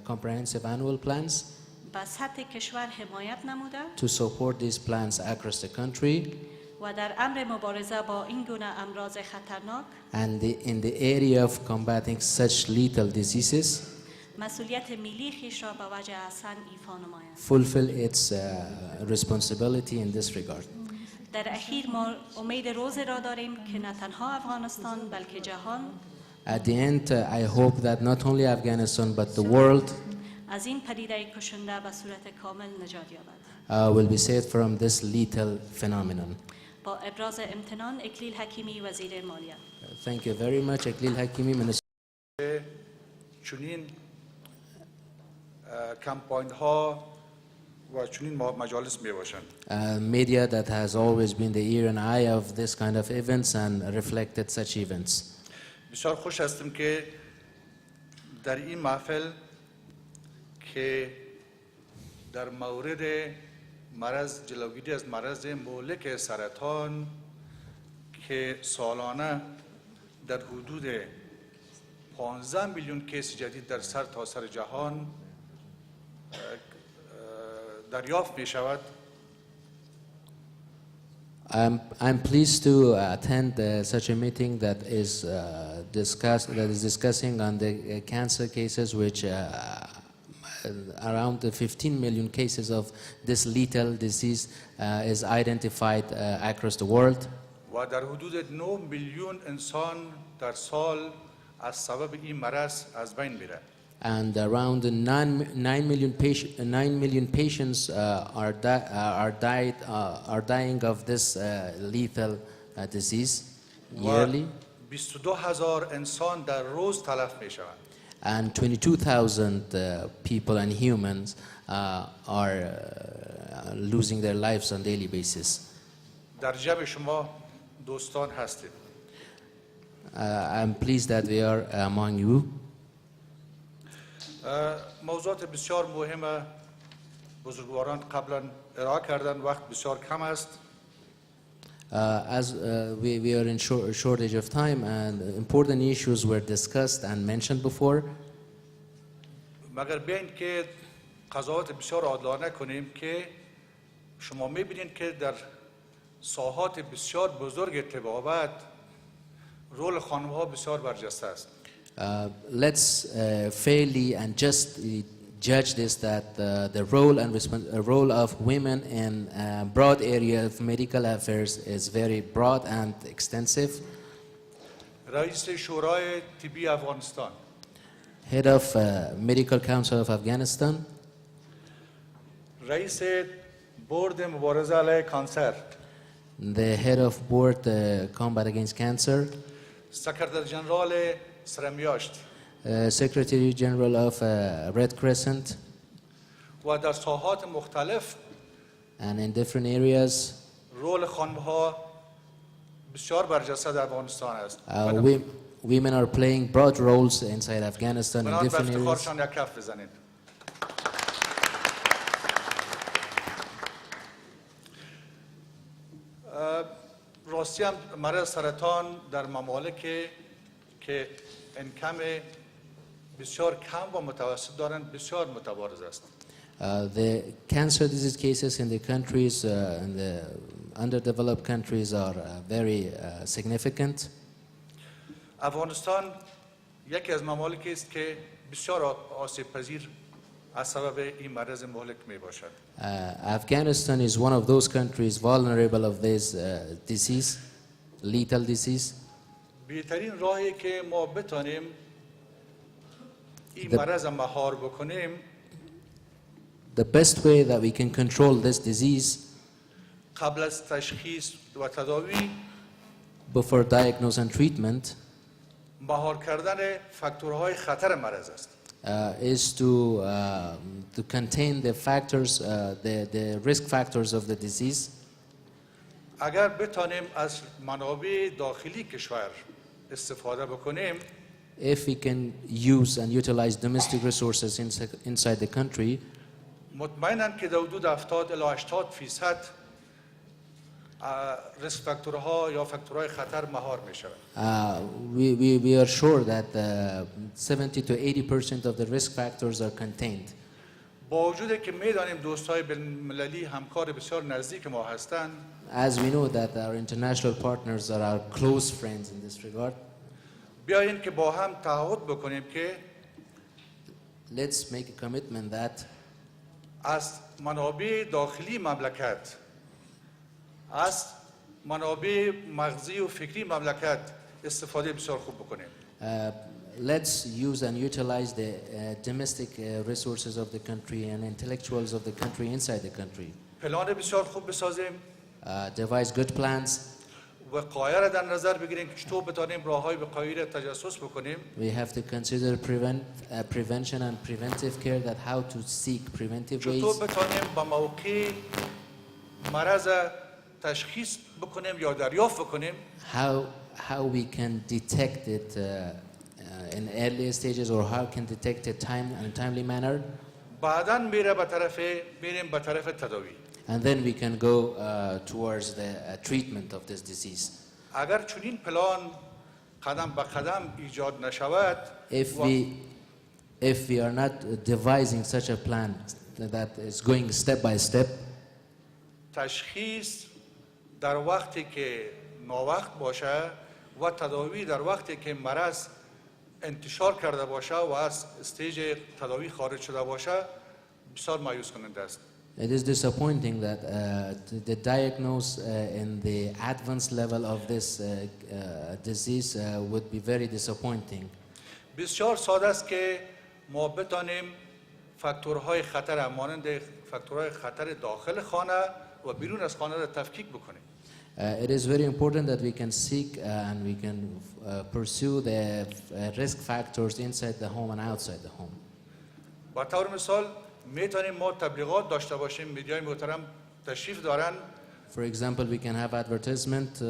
B: comprehensive annual plans,
E: به سطح کشور حمایت نموده
B: to support these plans across the country,
E: و در امر مبارزه با این گونه امراض خطرناک
B: and in the area of combating such lethal diseases,
E: مسئولیت ملی خویش را به وجه احسن ایفا نماید.
B: fulfill its responsibility in this regard.
E: در اخیر ما امید روز را داریم که نه تنها افغانستان بلکه جهان
B: At the end, I hope that not only Afghanistan but the world
E: از این پدیده کشنده به صورت کامل نجات یابد.
B: will be saved from this lethal phenomenon.
E: با ابراز امتنان اکلیل حکیمی وزیر مالیه.
B: Thank you very much, Eklil Hakimi, Minister.
F: چنین کمپاین ها و چنین مجالس می باشند.
B: Media that has always been the ear and eye of this kind of events and reflected such events.
F: بسیار خوش هستم که در این محفل که در مورد جلوگیری از مرض مهلک سرطان که سالانه در حدود 15 میلیون کیس جدید در سرتاسر جهان دریافت می شود.
B: I'm pleased to attend such a meeting that is discussing on the cancer cases, which around the 15 million cases of this lethal disease is identified across the world.
F: و در حدود 9 میلیون انسان در سال از سبب این مرض از بین میره.
B: And around 9 million patients are dying of this lethal disease yearly.
F: 22,000 انسان در روز تلف می شوند.
B: And 22,000 people and humans are losing their lives on a daily basis.
F: در جمع شما دوستان هستید.
B: I'm pleased that we are among you.
F: موضوعات بسیار مهم بزرگواران قبلا ارائه کردن، وقت بسیار کم است.
B: As we are in shortage of time and important issues were discussed and mentioned before.
F: مگر بیاین که قضاوت بسیار عادلانه کنیم که شما میبینید که در ساحات بسیار بزرگ طبابت رول خانم‌ها بسیار برجسته است.
B: Let's fairly and judge this, that the role and role of women in broad area of medical affairs is very broad and extensive.
F: رئیس شورای طبی افغانستان،
B: Head of Medical Council of Afghanistan,
F: رئیس بورد مبارزه علیه کانسر،
B: the head of board Combat Against Cancer,
F: سکرتر جنرال سرمیاشت
B: Secretary General of Red Crescent,
F: و در ساحات مختلف
B: and in different areas.
F: رول خانم‌ها بسیار برجسته در افغانستان است.
B: Women are playing broad roles inside Afghanistan in
F: بنابراین به
B: different areas.
F: افتخارشان یک کف بزنید. راستی هم مرض سرطان در ممالکی که انکم بسیار کم و متوسط دارند بسیار متبارز است.
B: The cancer disease cases in the countries, in the underdeveloped countries, are very significant.
F: افغانستان یکی از ممالکی است که بسیار آسیب پذیر از سبب این مرض مهلک می باشد.
B: Afghanistan is one of those countries vulnerable of this disease, lethal disease.
F: بهترین راهی که ما بتانیم این مرض مهار بکنیم
B: The best way that we can control this disease
F: قبل از تشخیص و تداوی
B: before diagnosis and treatment
F: مهار کردن فاکتورهای خطر مرض است.
B: is to contain the factors, the risk factors of the disease.
F: اگر بتانیم از منابع داخلی کشور استفاده بکنیم
B: If we can use and utilize domestic resources inside the country,
F: مطمئناً که در حدود 70 الی 80% ریسک فاکتورها یا فاکتورهای خطر مهار می شود.
B: we are sure that 70 to 80% of the risk factors are contained.
F: با وجود که میدانیم دوستای بین‌المللی همکار بسیار نزدیک ما هستند،
B: As we know that our international partners are our close friends in this regard,
F: بیاییم که با هم تعهد بکنیم که
B: let's make a commitment that
F: از منابع داخلی مملکت، از منابع مغزی و فکری مملکت استفاده بسیار خوب بکنیم.
B: let's use and utilize the domestic resources of the country and intellectuals of the country inside the country.
F: پلان بسیار خوب بسازیم
B: Devise good plans.
F: وقایع را در نظر بگیریم که چطور بتانیم راههای وقایعی را تجسس بکنیم.
B: We have to consider prevention and preventive care, that how to seek preventive ways.
F: چطور بتانیم با موقع مرض تشخیص بکنیم یا دریافت بکنیم.
B: How we can detect it in early stages, or how can detect it in a timely manner.
F: بعداً میریم به طرف تداوی.
B: And then we can go towards the treatment of this disease.
F: اگر چنین پلان قدم به قدم ایجاد نشود،
B: If we are not devising such a plan that is going step by step,
F: تشخیص در وقتی که ناوقت باشه و تداوی در وقتی که مرض انتشار کرده باشه و از استیج تداوی خارج شده باشه بسیار مایوس کننده است.
B: it is disappointing that the diagnosis in the advanced level of this disease would be very disappointing.
F: بسیار ساده است که ما بتانیم فاکتورهای خطر مانند فاکتورهای خطر داخل خانه و بیرون از خانه را تفکیک بکنیم.
B: It is very important that we can seek and we can pursue the risk factors inside the home and outside the home.
F: با طور مثال میتونیم ما تبلیغات داشته باشیم، میدیای محترم تشریف دارن.
B: For example, we can have advertisement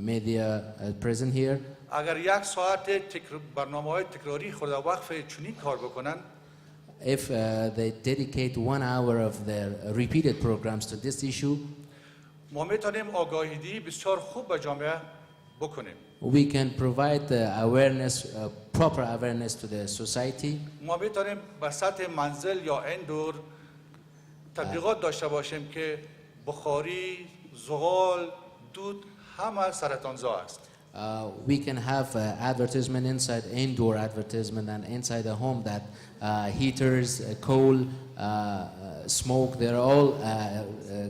B: media present here.
F: اگر یک ساعت برنامه‌های تکراری خود وقف چنین کار بکنن،
B: if they dedicate 1 hour of their repeated programs to this issue,
F: ما میتونیم آگاهی بسیار خوب به جامعه بکنیم.
B: we can provide awareness, proper awareness to the society.
F: ما میتونیم به سطح منزل یا این دور تبلیغات داشته باشیم که بخاری، زغال، دود همه سرطانزا است.
B: we can have advertisement inside, indoor advertisement, and inside the home that heaters, coal, smoke, they're all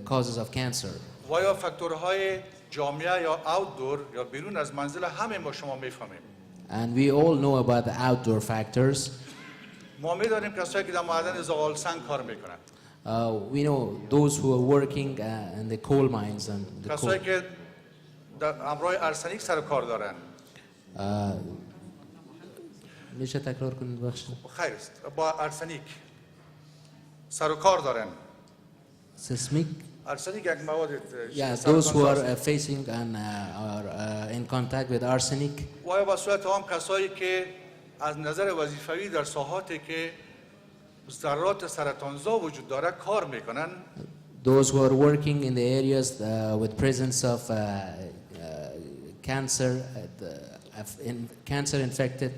B: causes of cancer.
F: و یا فاکتورهای جامعه یا outdoor یا بیرون از منزل همه ما شما میفهمیم.
B: And we all know about the outdoor factors.
F: ما میدانیم کسایی که در معدن زغال سنگ کار میکنن.
B: We know those who are working in the coal mines and the
F: کسایی
B: coal.
F: که در امرای ارسنیک سر کار دارن.
B: میشه تکرار کنید بخشید؟
F: خیر است. با ارسنیک سر و کار دارن.
B: Seismic.
F: ارسنیک یک مواد
B: Yeah, those who are facing and are in contact with arsenic.
F: و یا به صورت عام کسایی که از نظر وظیفوی در ساحاتی که ذرات سرطانزا وجود داره کار میکنن.
B: Those who are working in the areas with presence of cancer infected.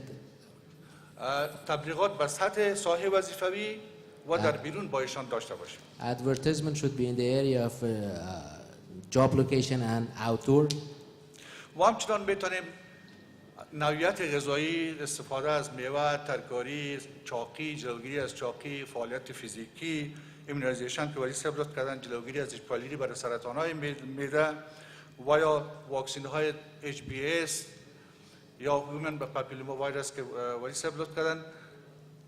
F: تبلیغات به سطح ساحه وظیفوی و در بیرون با ایشان داشته باشیم.
B: Advertisement should be in the area of job location and outdoor.
F: و همچنان میتونیم نوعیت غذایی، استفاده از میوه، ترکاری، چاقی، جلوگیری از چاقی، فعالیت فیزیکی، ایمونایزیشن که ولی ثبت کردن جلوگیری از اشپالیری برای سرطان‌های معده و یا واکسین‌های HBS یا هیومن پاپیلوما ویروس که ولی ثبت کردن،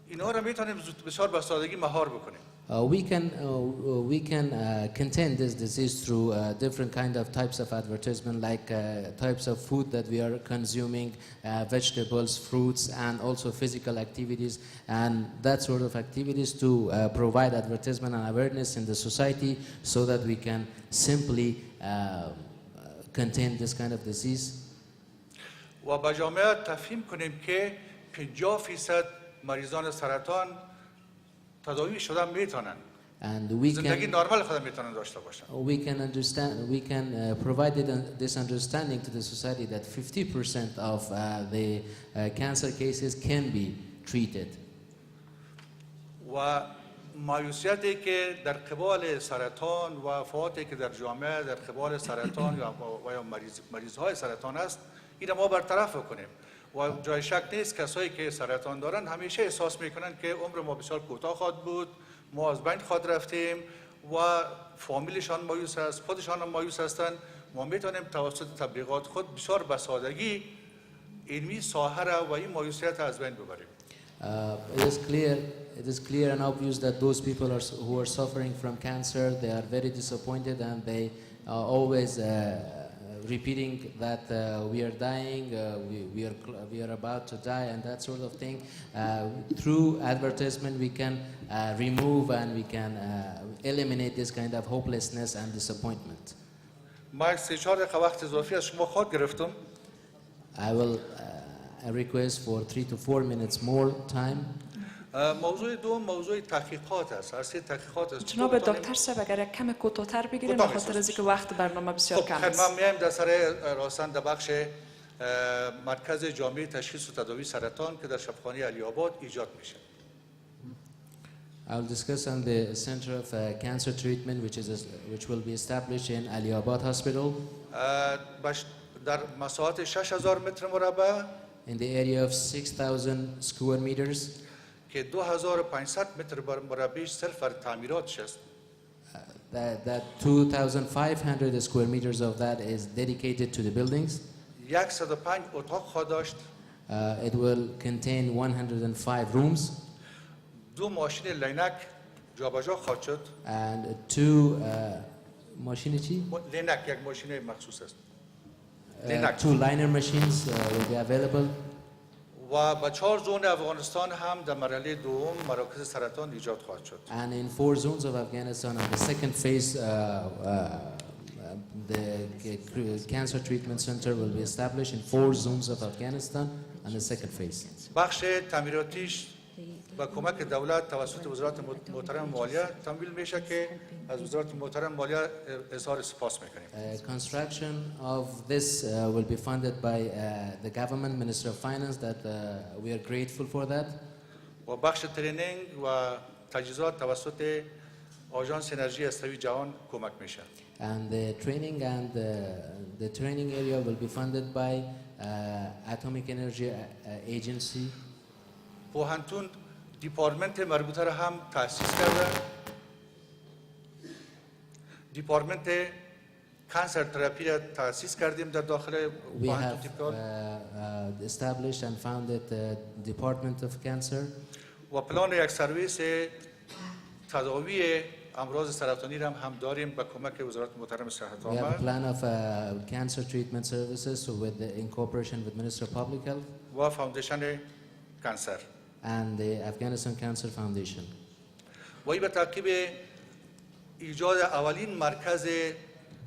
F: اینها را میتونیم بسیار به سادگی مهار بکنیم.
B: We can contain this disease through different kind of types of advertisement, like types of food that we are consuming, vegetables, fruits, and also physical activities, and that sort of activities to provide advertisement and awareness in the society, so that we can simply contain this kind of disease.
F: و به جامعه تفهیم کنیم که 50% مریضان سرطان تداوی شده میتونن.
B: And we
F: زندگی
B: can
F: نرمال خود میتونن داشته باشن.
B: we can provide this understanding to the society that 50% of the cancer cases can be treated.
F: و مایوسیتی که در قبال سرطان و وفاتی که در جامعه در قبال سرطان یا مریضهای سرطان است، این ما برطرف کنیم. و جای شک نیست کسایی که سرطان دارن همیشه احساس میکنن که عمر ما بسیار کوتاه خواهد بود، ما از بین خواهد رفتیم و فامیلشان مایوس است، خودشان هم مایوس هستند. ما میتونیم توسط تبلیغات خود بسیار به سادگی علمی ساحه را و این مایوسیت از بین ببریم.
B: It is clear and obvious that those people who are suffering from cancer, they are very disappointed, and they are always repeating that we are dying, we are about to die, and that sort of thing. Through advertisement, we can remove and we can eliminate this kind of hopelessness and disappointment.
F: ما 3-4 دقیقه وقت اضافی از شما خود گرفتم.
B: I will request for 3 to 4 minutes more time.
F: موضوع دوم موضوع تحقیقات است. عرصه تحقیقات است.
G: جناب دکتر صاحب اگر یک کم کوتاه‌تر بگیریم به خاطر از اینکه وقت برنامه بسیار کم است.
F: خب ما میایم در سر راستن در بخش مرکز جامعه تشخیص و تداوی سرطان که در شفاخانه علی آباد ایجاد میشه.
B: I will discuss on the Center of Cancer Treatment, which will be established in Ali Abad Hospital.
F: در مساحت 6000 متر مربع.
B: In the area of 6,000 square meters.
F: که 2500 متر مربعش صرف برای تعمیراتش است.
B: That 2,500 square meters of that is dedicated to the buildings.
F: 105 اتاق خواهد داشت.
B: It will contain 105 rooms.
F: 2 ماشین لینک جابجا خواهد شد.
B: And 2 ماشین چی؟
F: لینک یک ماشین مخصوص است.
B: 2 liner machines will be available.
F: و با 4 زون افغانستان هم در مرحله دوم مراکز سرطان ایجاد خواهد شد.
B: And in 4 zones of Afghanistan, on the second phase, the cancer treatment center will be established in 4 zones of Afghanistan on the second phase.
F: بخش تعمیراتیش با کمک دولت توسط وزارت محترم مالیه تمویل میشه که از وزارت محترم مالیه اظهار سپاس میکنیم.
B: Construction of this will be funded by the government, Minister of Finance, that we are grateful for that.
F: و بخش ترینینگ و تجهیزات توسط آژانس انرژی هسته‌ای جهان کمک میشه.
B: and the training area will be funded by Atomic Energy Agency.
F: پوهنتون دیپارتمنت مربوطه را هم تأسیس کرده. دیپارتمنت کانسر تراپی را تأسیس کردیم در داخل
B: We
F: پوهنتون
B: have
F: تیپکال
B: established and founded the Department of Cancer.
F: و پلان یک سرویس تداوی امراض سرطانی را هم داریم با کمک وزارت محترم صحت
B: We have a
F: عامه
B: plan of cancer treatment services in cooperation with Minister of Public Health
F: و فاوندیشن کانسر.
B: and the Afghanistan Cancer Foundation.
F: و این به تعقیب ایجاد اولین مرکز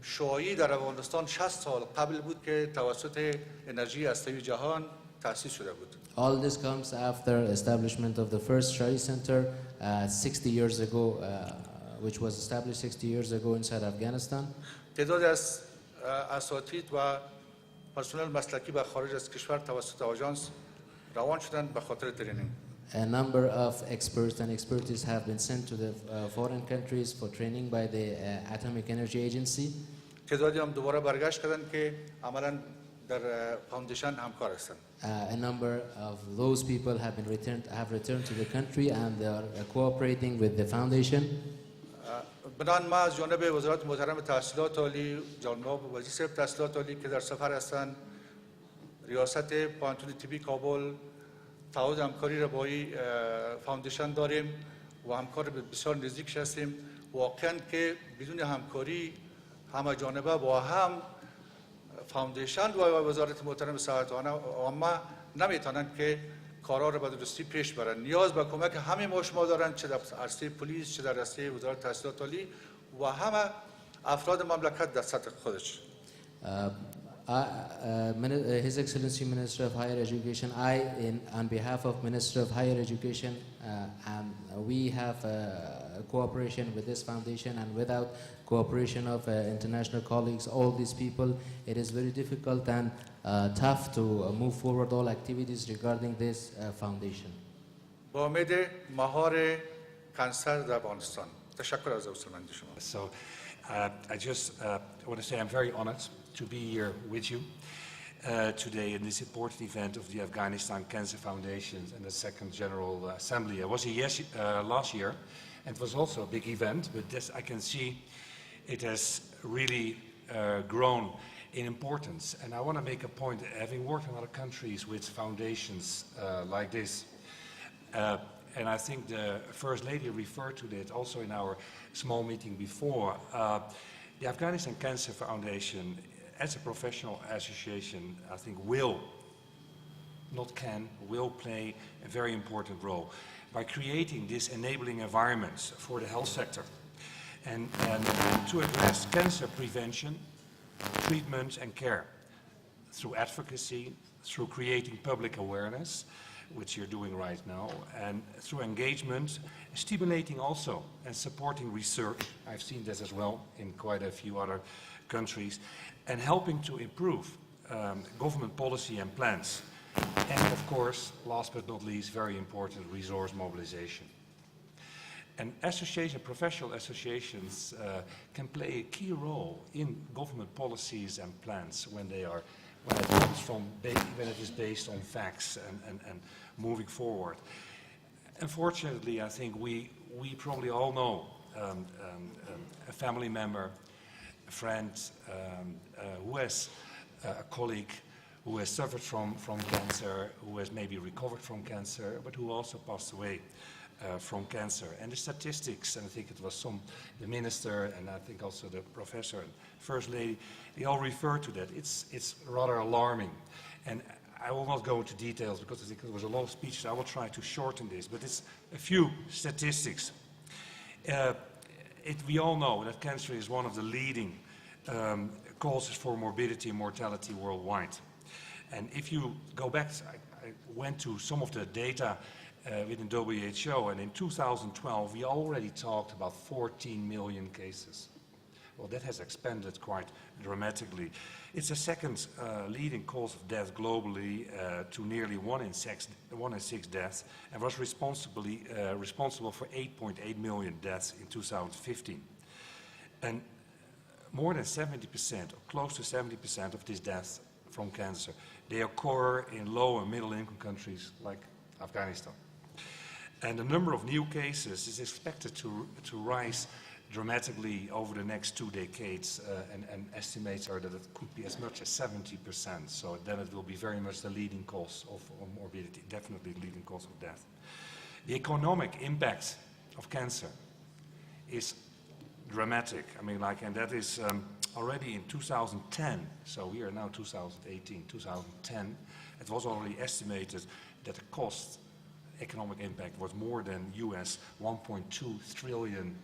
F: شعاعی در افغانستان 60 سال قبل بود که توسط انرژی هسته‌ای جهان تأسیس شده بود.
B: All this comes after establishment of the first Shari Center 60 years ago, which was established 60 years ago inside Afghanistan.
F: تعدادی از اساتید و پرسنل مسلکی به خارج از کشور توسط آژانس روان شدند به خاطر ترینینگ.
B: A number of experts and expertise have been sent to the foreign countries for training by the Atomic Energy Agency.
F: تعدادی هم دوباره برگشت کردند که عملاً در فاوندیشن همکار هستند.
B: A number of those people have returned to the country and they are cooperating with the foundation.
F: بنان ما از جانب وزارت محترم تحصیلات عالی، جناب وزیر صاحب تحصیلات عالی که در سفر هستند، ریاست پوهنتون طبی کابل تعهد همکاری را با این فاوندیشن داریم و همکار بسیار نزدیک هستیم. واقعاً که بدون همکاری همه جانبه با هم فاوندیشن و وزارت محترم صحت عامه نمیتونن که کارها را به درستی پیش برن. نیاز به کمک همه ما شما دارن، چه در عرصه پلیس، چه در عرصه وزارت تحصیلات عالی و همه افراد مملکت در سطح خودش.
B: His Excellency Minister of Higher Education, on behalf of Minister of Higher Education, and we have cooperation with this foundation, and without cooperation of international colleagues, all these people, it is very difficult and tough to move forward all activities regarding this foundation.
F: با امید مهار کانسر در افغانستان. تشکر از حضورمندی شما.
H: So I just want to say I'm very honored to be here with you today in this important event of the Afghanistan Cancer Foundation and the Second General Assembly. I was here last year, and it was also a big event, but this I can see it has really grown in importance. And I want to make a point, having worked in other countries with foundations like this, and I think the First Lady referred to that also in our small meeting before. The Afghanistan Cancer Foundation, as a professional association, I think will play a very important role by creating these enabling environments for the health sector and to address cancer prevention, treatment and care through advocacy, through creating public awareness, which you're doing right now, and through engagement, stimulating also and supporting research. I've seen this as well in quite a few other countries, and helping to improve government policy and plans. And of course, last but not least, very important, resource mobilization. And professional associations can play a key role in government policies and plans when it is based on facts and moving forward. Unfortunately, I think we probably all know a family member, a friend who has a colleague who has suffered from cancer, who has maybe recovered from cancer, but who also passed away from cancer. And the statistics, and I think it was the minister and I think also the professor and First Lady, they all refer to that. It's rather alarming. And I will not go into details because I think it was a long speech, so I will try to shorten this, but it's a few statistics. We all know that cancer is one of the leading causes for morbidity and mortality worldwide. And if you go back, I went to some of the data within WHO, and in 2012 we already talked about 14 million cases. Well, that has expanded quite dramatically. It's the second leading cause of death globally, to nearly 1 in 6 deaths, and was responsible for 8.8 million deaths in 2015. And more than 70%, or close to 70% of these deaths from cancer, they occur in low and middle income countries like Afghanistan. And the number of new cases is expected to rise dramatically over the next 2 decades, and estimates are that it could be as much as 70%. So then it will be very much the leading cause of morbidity, definitely the leading cause of death. The economic impact of cancer is dramatic. I mean, and that is already in 2010, so we are now 2018, 2010, it was already estimated that the economic impact was more than US $1.2 trillion.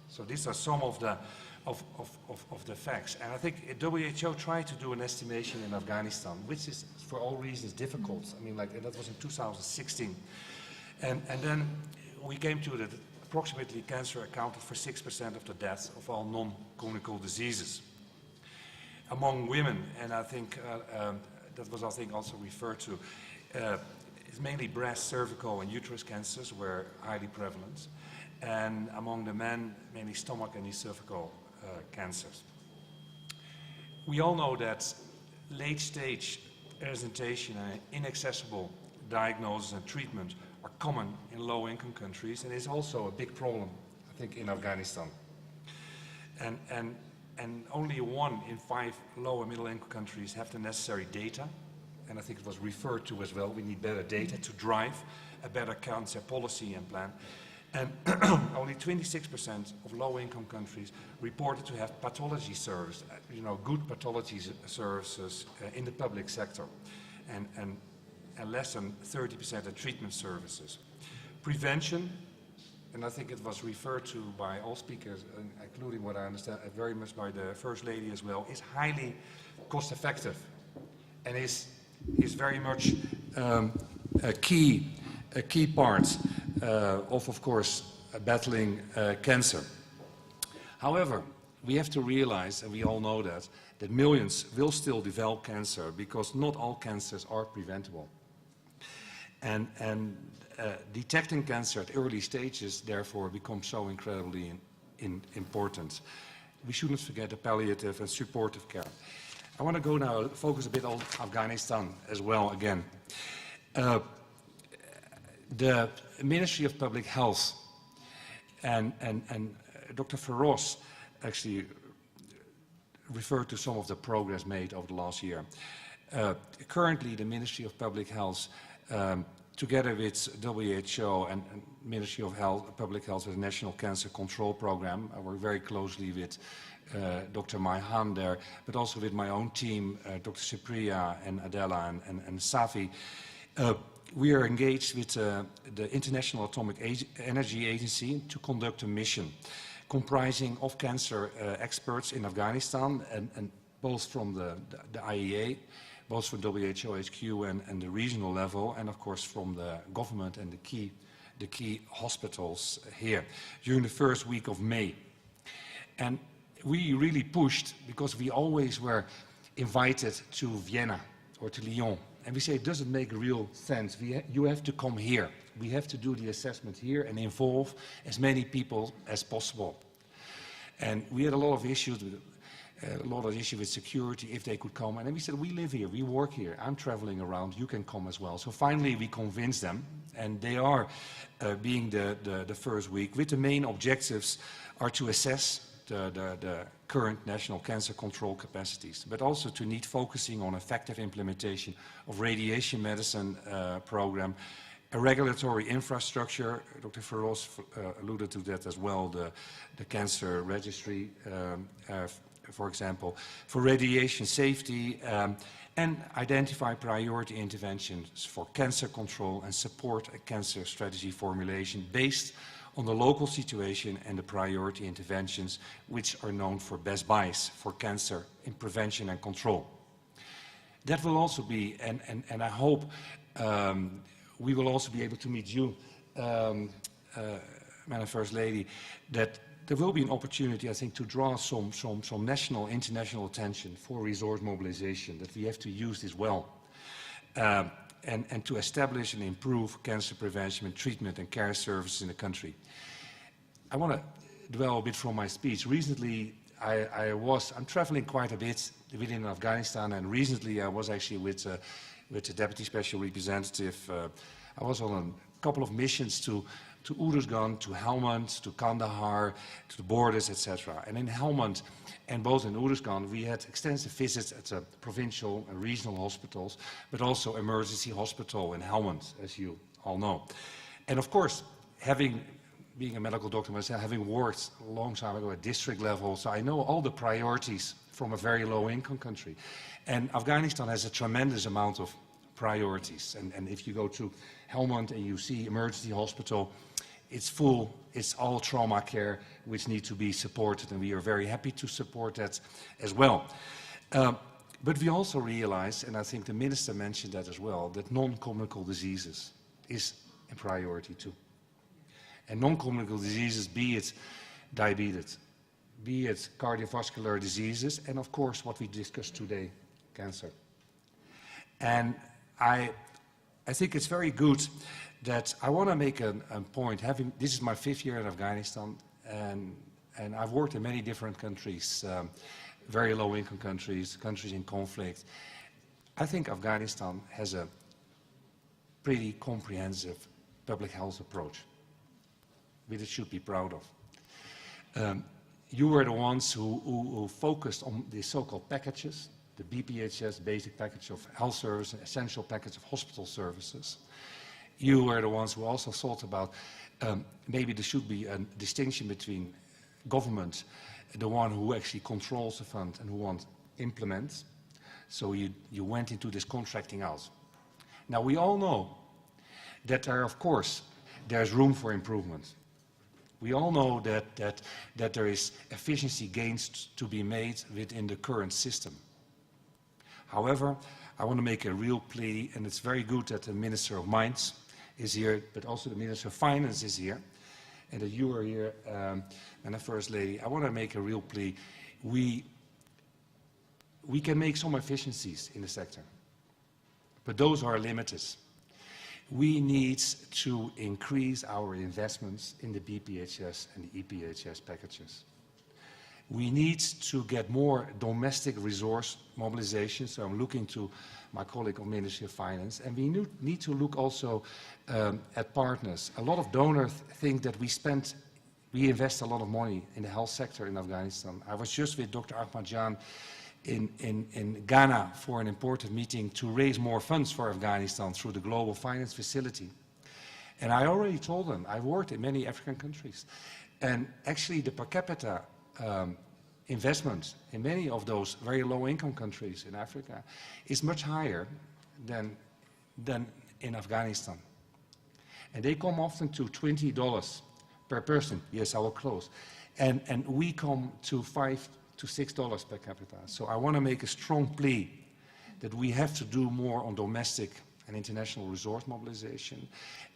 H: So these are some of the facts. And I think WHO tried to do an estimation in Afghanistan, which is for all reasons difficult. I mean, and that was in 2016. And then we came to that approximately cancer accounted for 6% of the deaths of all non-communicable diseases. Among women, and I think that was, I think, also referred to, it's mainly breast, cervical, and uterus cancers were highly prevalent. And among the men, mainly stomach and esophageal cancers. We all know that late-stage presentation and inaccessible diagnosis and treatment are common in low-income countries, and is also a big problem, I think, in Afghanistan. And only 1 in 5 low and middle-income countries have the necessary data, and I think it was referred to as well. We need better data to drive a better cancer policy and plan. And only 26% of low-income countries reported to have pathology service, good pathology services in the public sector, and less than 30% of treatment services. Prevention, and I think it was referred to by all speakers, including what I understand very much by the First Lady as well, is highly cost-effective, and is very much a key part of course, battling cancer. However, we have to realize, and we all know that millions will still develop cancer because not all cancers are preventable. And detecting cancer at early stages, therefore, becomes so incredibly important. We shouldn't forget the palliative and supportive care. I want to go now, focus a bit on Afghanistan as well again. The Ministry of Public Health and Dr. Feroz actually referred to some of the progress made over the last year. Currently, the Ministry of Public Health, together with WHO and Ministry of Public Health, the National Cancer Control Program, I work very closely with Dr. Mayhan there, but also with my own team, Dr. Cypria and Adela and Safi. We are engaged with the International Atomic Energy Agency to conduct a mission comprising of cancer experts in Afghanistan, and both from the IEA, both from WHO HQ and the regional level, and of course from the government and the key hospitals here during the first week of May. And we really pushed, because we always were invited to Vienna or to Lyon. And we say it doesn't make real sense. You have to come here. We have to do the assessment here and involve as many people as possible. And we had a lot of issues with security, if they could come. And then we said, we live here, we work here, I'm traveling around, you can come as well. So finally we convinced them, and they are being the first week, with the main objectives are to assess the current national cancer control capacities, but also to need focusing on effective implementation of radiation medicine program, a regulatory infrastructure. Dr. Feroz alluded to that as well, the cancer registry, for example, for radiation safety, and identify priority interventions for cancer control and support a cancer strategy formulation based on the local situation and the priority interventions, which are known for best buys for cancer in prevention and control. That will also be, and I hope we will also be able to meet you, Madam First Lady, that there will be an opportunity, I think, to draw some national, international attention for resource mobilization, that we have to use this well. And to establish and improve cancer prevention and treatment and care services in the country. I want to dwell a bit from my speech. Recently, I'm traveling quite a bit within Afghanistan, and recently I was actually with the Deputy Special Representative. I was on a couple of missions to Uruzgan, to Helmand, to Kandahar, to the borders, etc. And in Helmand and both in Uruzgan, we had extensive visits at the provincial and regional hospitals, but also emergency hospital in Helmand, as you all know. And of course, being a medical doctor myself, having worked a long time ago at district level, so I know all the priorities from a very low-income country. And Afghanistan has a tremendous amount of priorities. And if you go to Helmand and you see emergency hospital, it's full, it's all trauma care which need to be supported, and we are very happy to support that as well. But we also realize, and I think the minister mentioned that as well, that non-communicable diseases is a priority too. And non-communicable diseases, be it diabetes, be it cardiovascular diseases, and of course what we discussed today, cancer. And I think it's very good that I want to make a point. This is my 5th year in Afghanistan, and I've worked in many different countries, very low-income countries, countries in conflict. I think Afghanistan has a pretty comprehensive public health approach, which it should be proud of. You were the ones who focused on the so-called packages, the BPHS, basic package of health service, and essential package of hospital services. You were the ones who also thought about maybe there should be a distinction between government, the one who actually controls the fund and who wants implements. So you went into this contracting out. Now we all know that there's room for improvement. We all know that there is efficiency gains to be made within the current system. However, I want to make a real plea, and it's very good that the Minister of Mines is here, but also the Minister of Finance is here, and that you are here, and the First Lady. I want to make a real plea. We can make some efficiencies in the sector, but those are limited. We need to increase our investments in the BPHS and the EPHS packages. We need to get more domestic resource mobilization, so I'm looking to my colleague on Ministry of Finance, and we need to look also at partners. A lot of donors think that we invest a lot of money in the health sector in Afghanistan. I was just with Dr. Ahmadjan in Ghana for an important meeting to raise more funds for Afghanistan through the Global Finance Facility. And I already told them, I've worked in many African countries, and actually the per capita investment in many of those very low-income countries in Africa is much higher than in Afghanistan. And they come often to $20 per person. Yes, I will close. And we come to $5 to $6 per capita. So I want to make a strong plea that we have to do more on domestic and international resource mobilization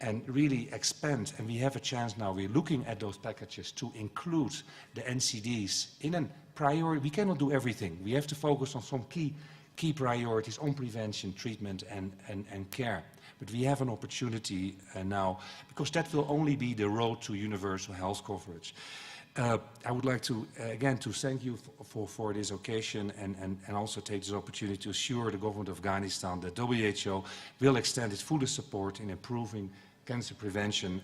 H: and really expand. And we have a chance now. We're looking at those packages to include the NCDs in a priority. We cannot do everything. We have to focus on some key priorities on prevention, treatment, and care. But we have an opportunity now, because that will only be the road to universal health coverage. I would like to, again, to thank you for this occasion and also take this opportunity to assure the government of Afghanistan that WHO will extend its fullest support in improving cancer prevention,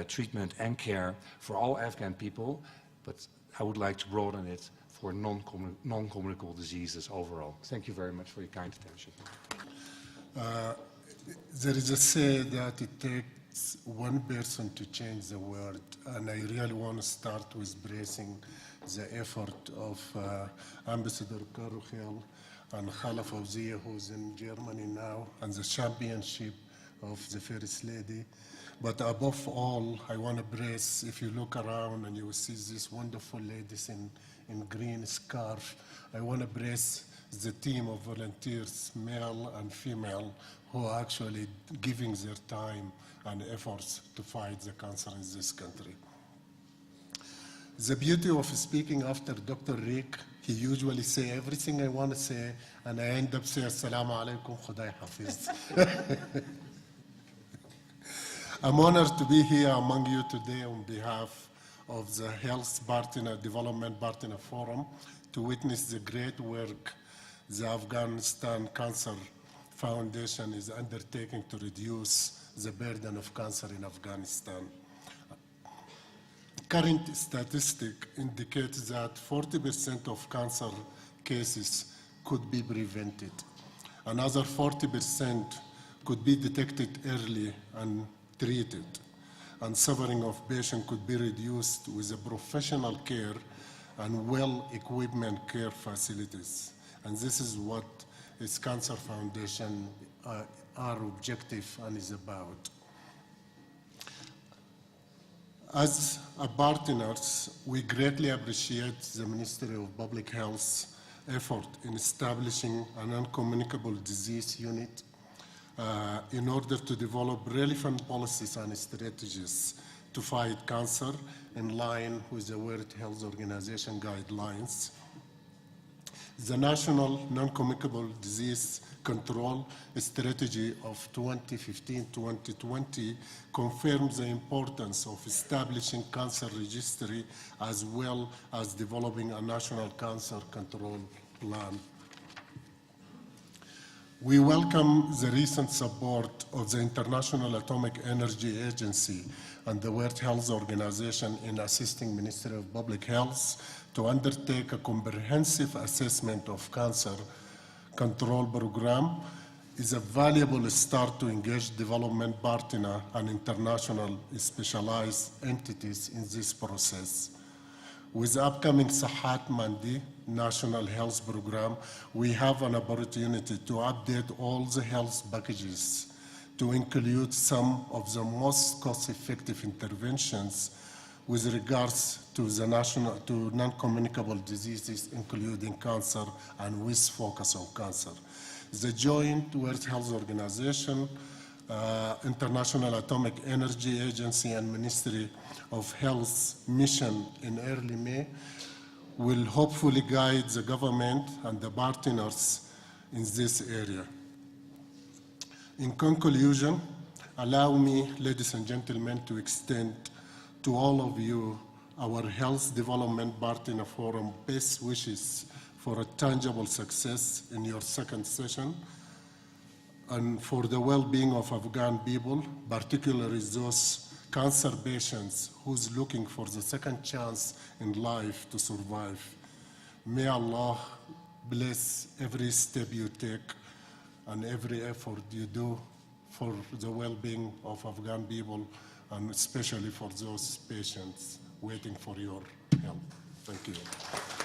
H: treatment and care for all Afghan people, but I would like to broaden it for non-communicable diseases overall. Thank you very much for your kind attention.
I: There is a say that it takes one person to change the world, and I really want to start with praising the effort of Ambassador Karukhel and Khala Fawzia, who's in Germany now, and the championship of the First Lady. But above all, I want to praise, if you look around and you will see these wonderful ladies in green scarf, I want to praise the team of volunteers, male and female, who are actually giving their time and efforts to fight the cancer in this country. The beauty of speaking after Dr. Rick, he usually say everything I want to say, and I end up saying, Assalamu alaikum, Khuday Hafiz. I'm honored to be here among you today on behalf of the Health Partner Development Partner Forum to witness the great work the Afghanistan Cancer Foundation is undertaking to reduce the burden of cancer in Afghanistan. Current statistics indicate that 40% of cancer cases could be prevented. Another 40% could be detected early and treated, and suffering of patients could be reduced with a professional care and well-equipped care facilities. And this is what its Cancer Foundation, our objective and is about. As a partners, we greatly appreciate the Ministry of Public Health effort in establishing an uncommunicable disease unit in order to develop relevant policies and strategies to fight cancer in line with the World Health Organization guidelines. The National Non-Communicable Disease Control Strategy of 2015-2020 confirms the importance of establishing cancer registry as well as developing a national cancer control plan. We welcome the recent support of the International Atomic Energy Agency and the World Health Organization in assisting Ministry of Public Health to undertake a comprehensive assessment of cancer control program is a valuable start to engage development partner and international specialized entities in this process. With the upcoming Sahat Mandi National Health Program, we have an opportunity to update all the health packages to include some of the most cost-effective interventions with regards to the non-communicable diseases, including cancer, and with focus on cancer. The Joint World Health Organization, International Atomic Energy Agency, and Ministry of Health mission in early May will hopefully guide the government and the partners in this area. In conclusion, allow me, ladies and gentlemen, to extend to all of you our Health Development Partner Forum best wishes for a tangible success in your second session and for the well-being of Afghan people, particularly those cancer patients who's looking for the second chance in life to survive. May Allah bless every step you take and every effort you do for the well-being of Afghan people, and especially for those patients waiting for your help. Thank you.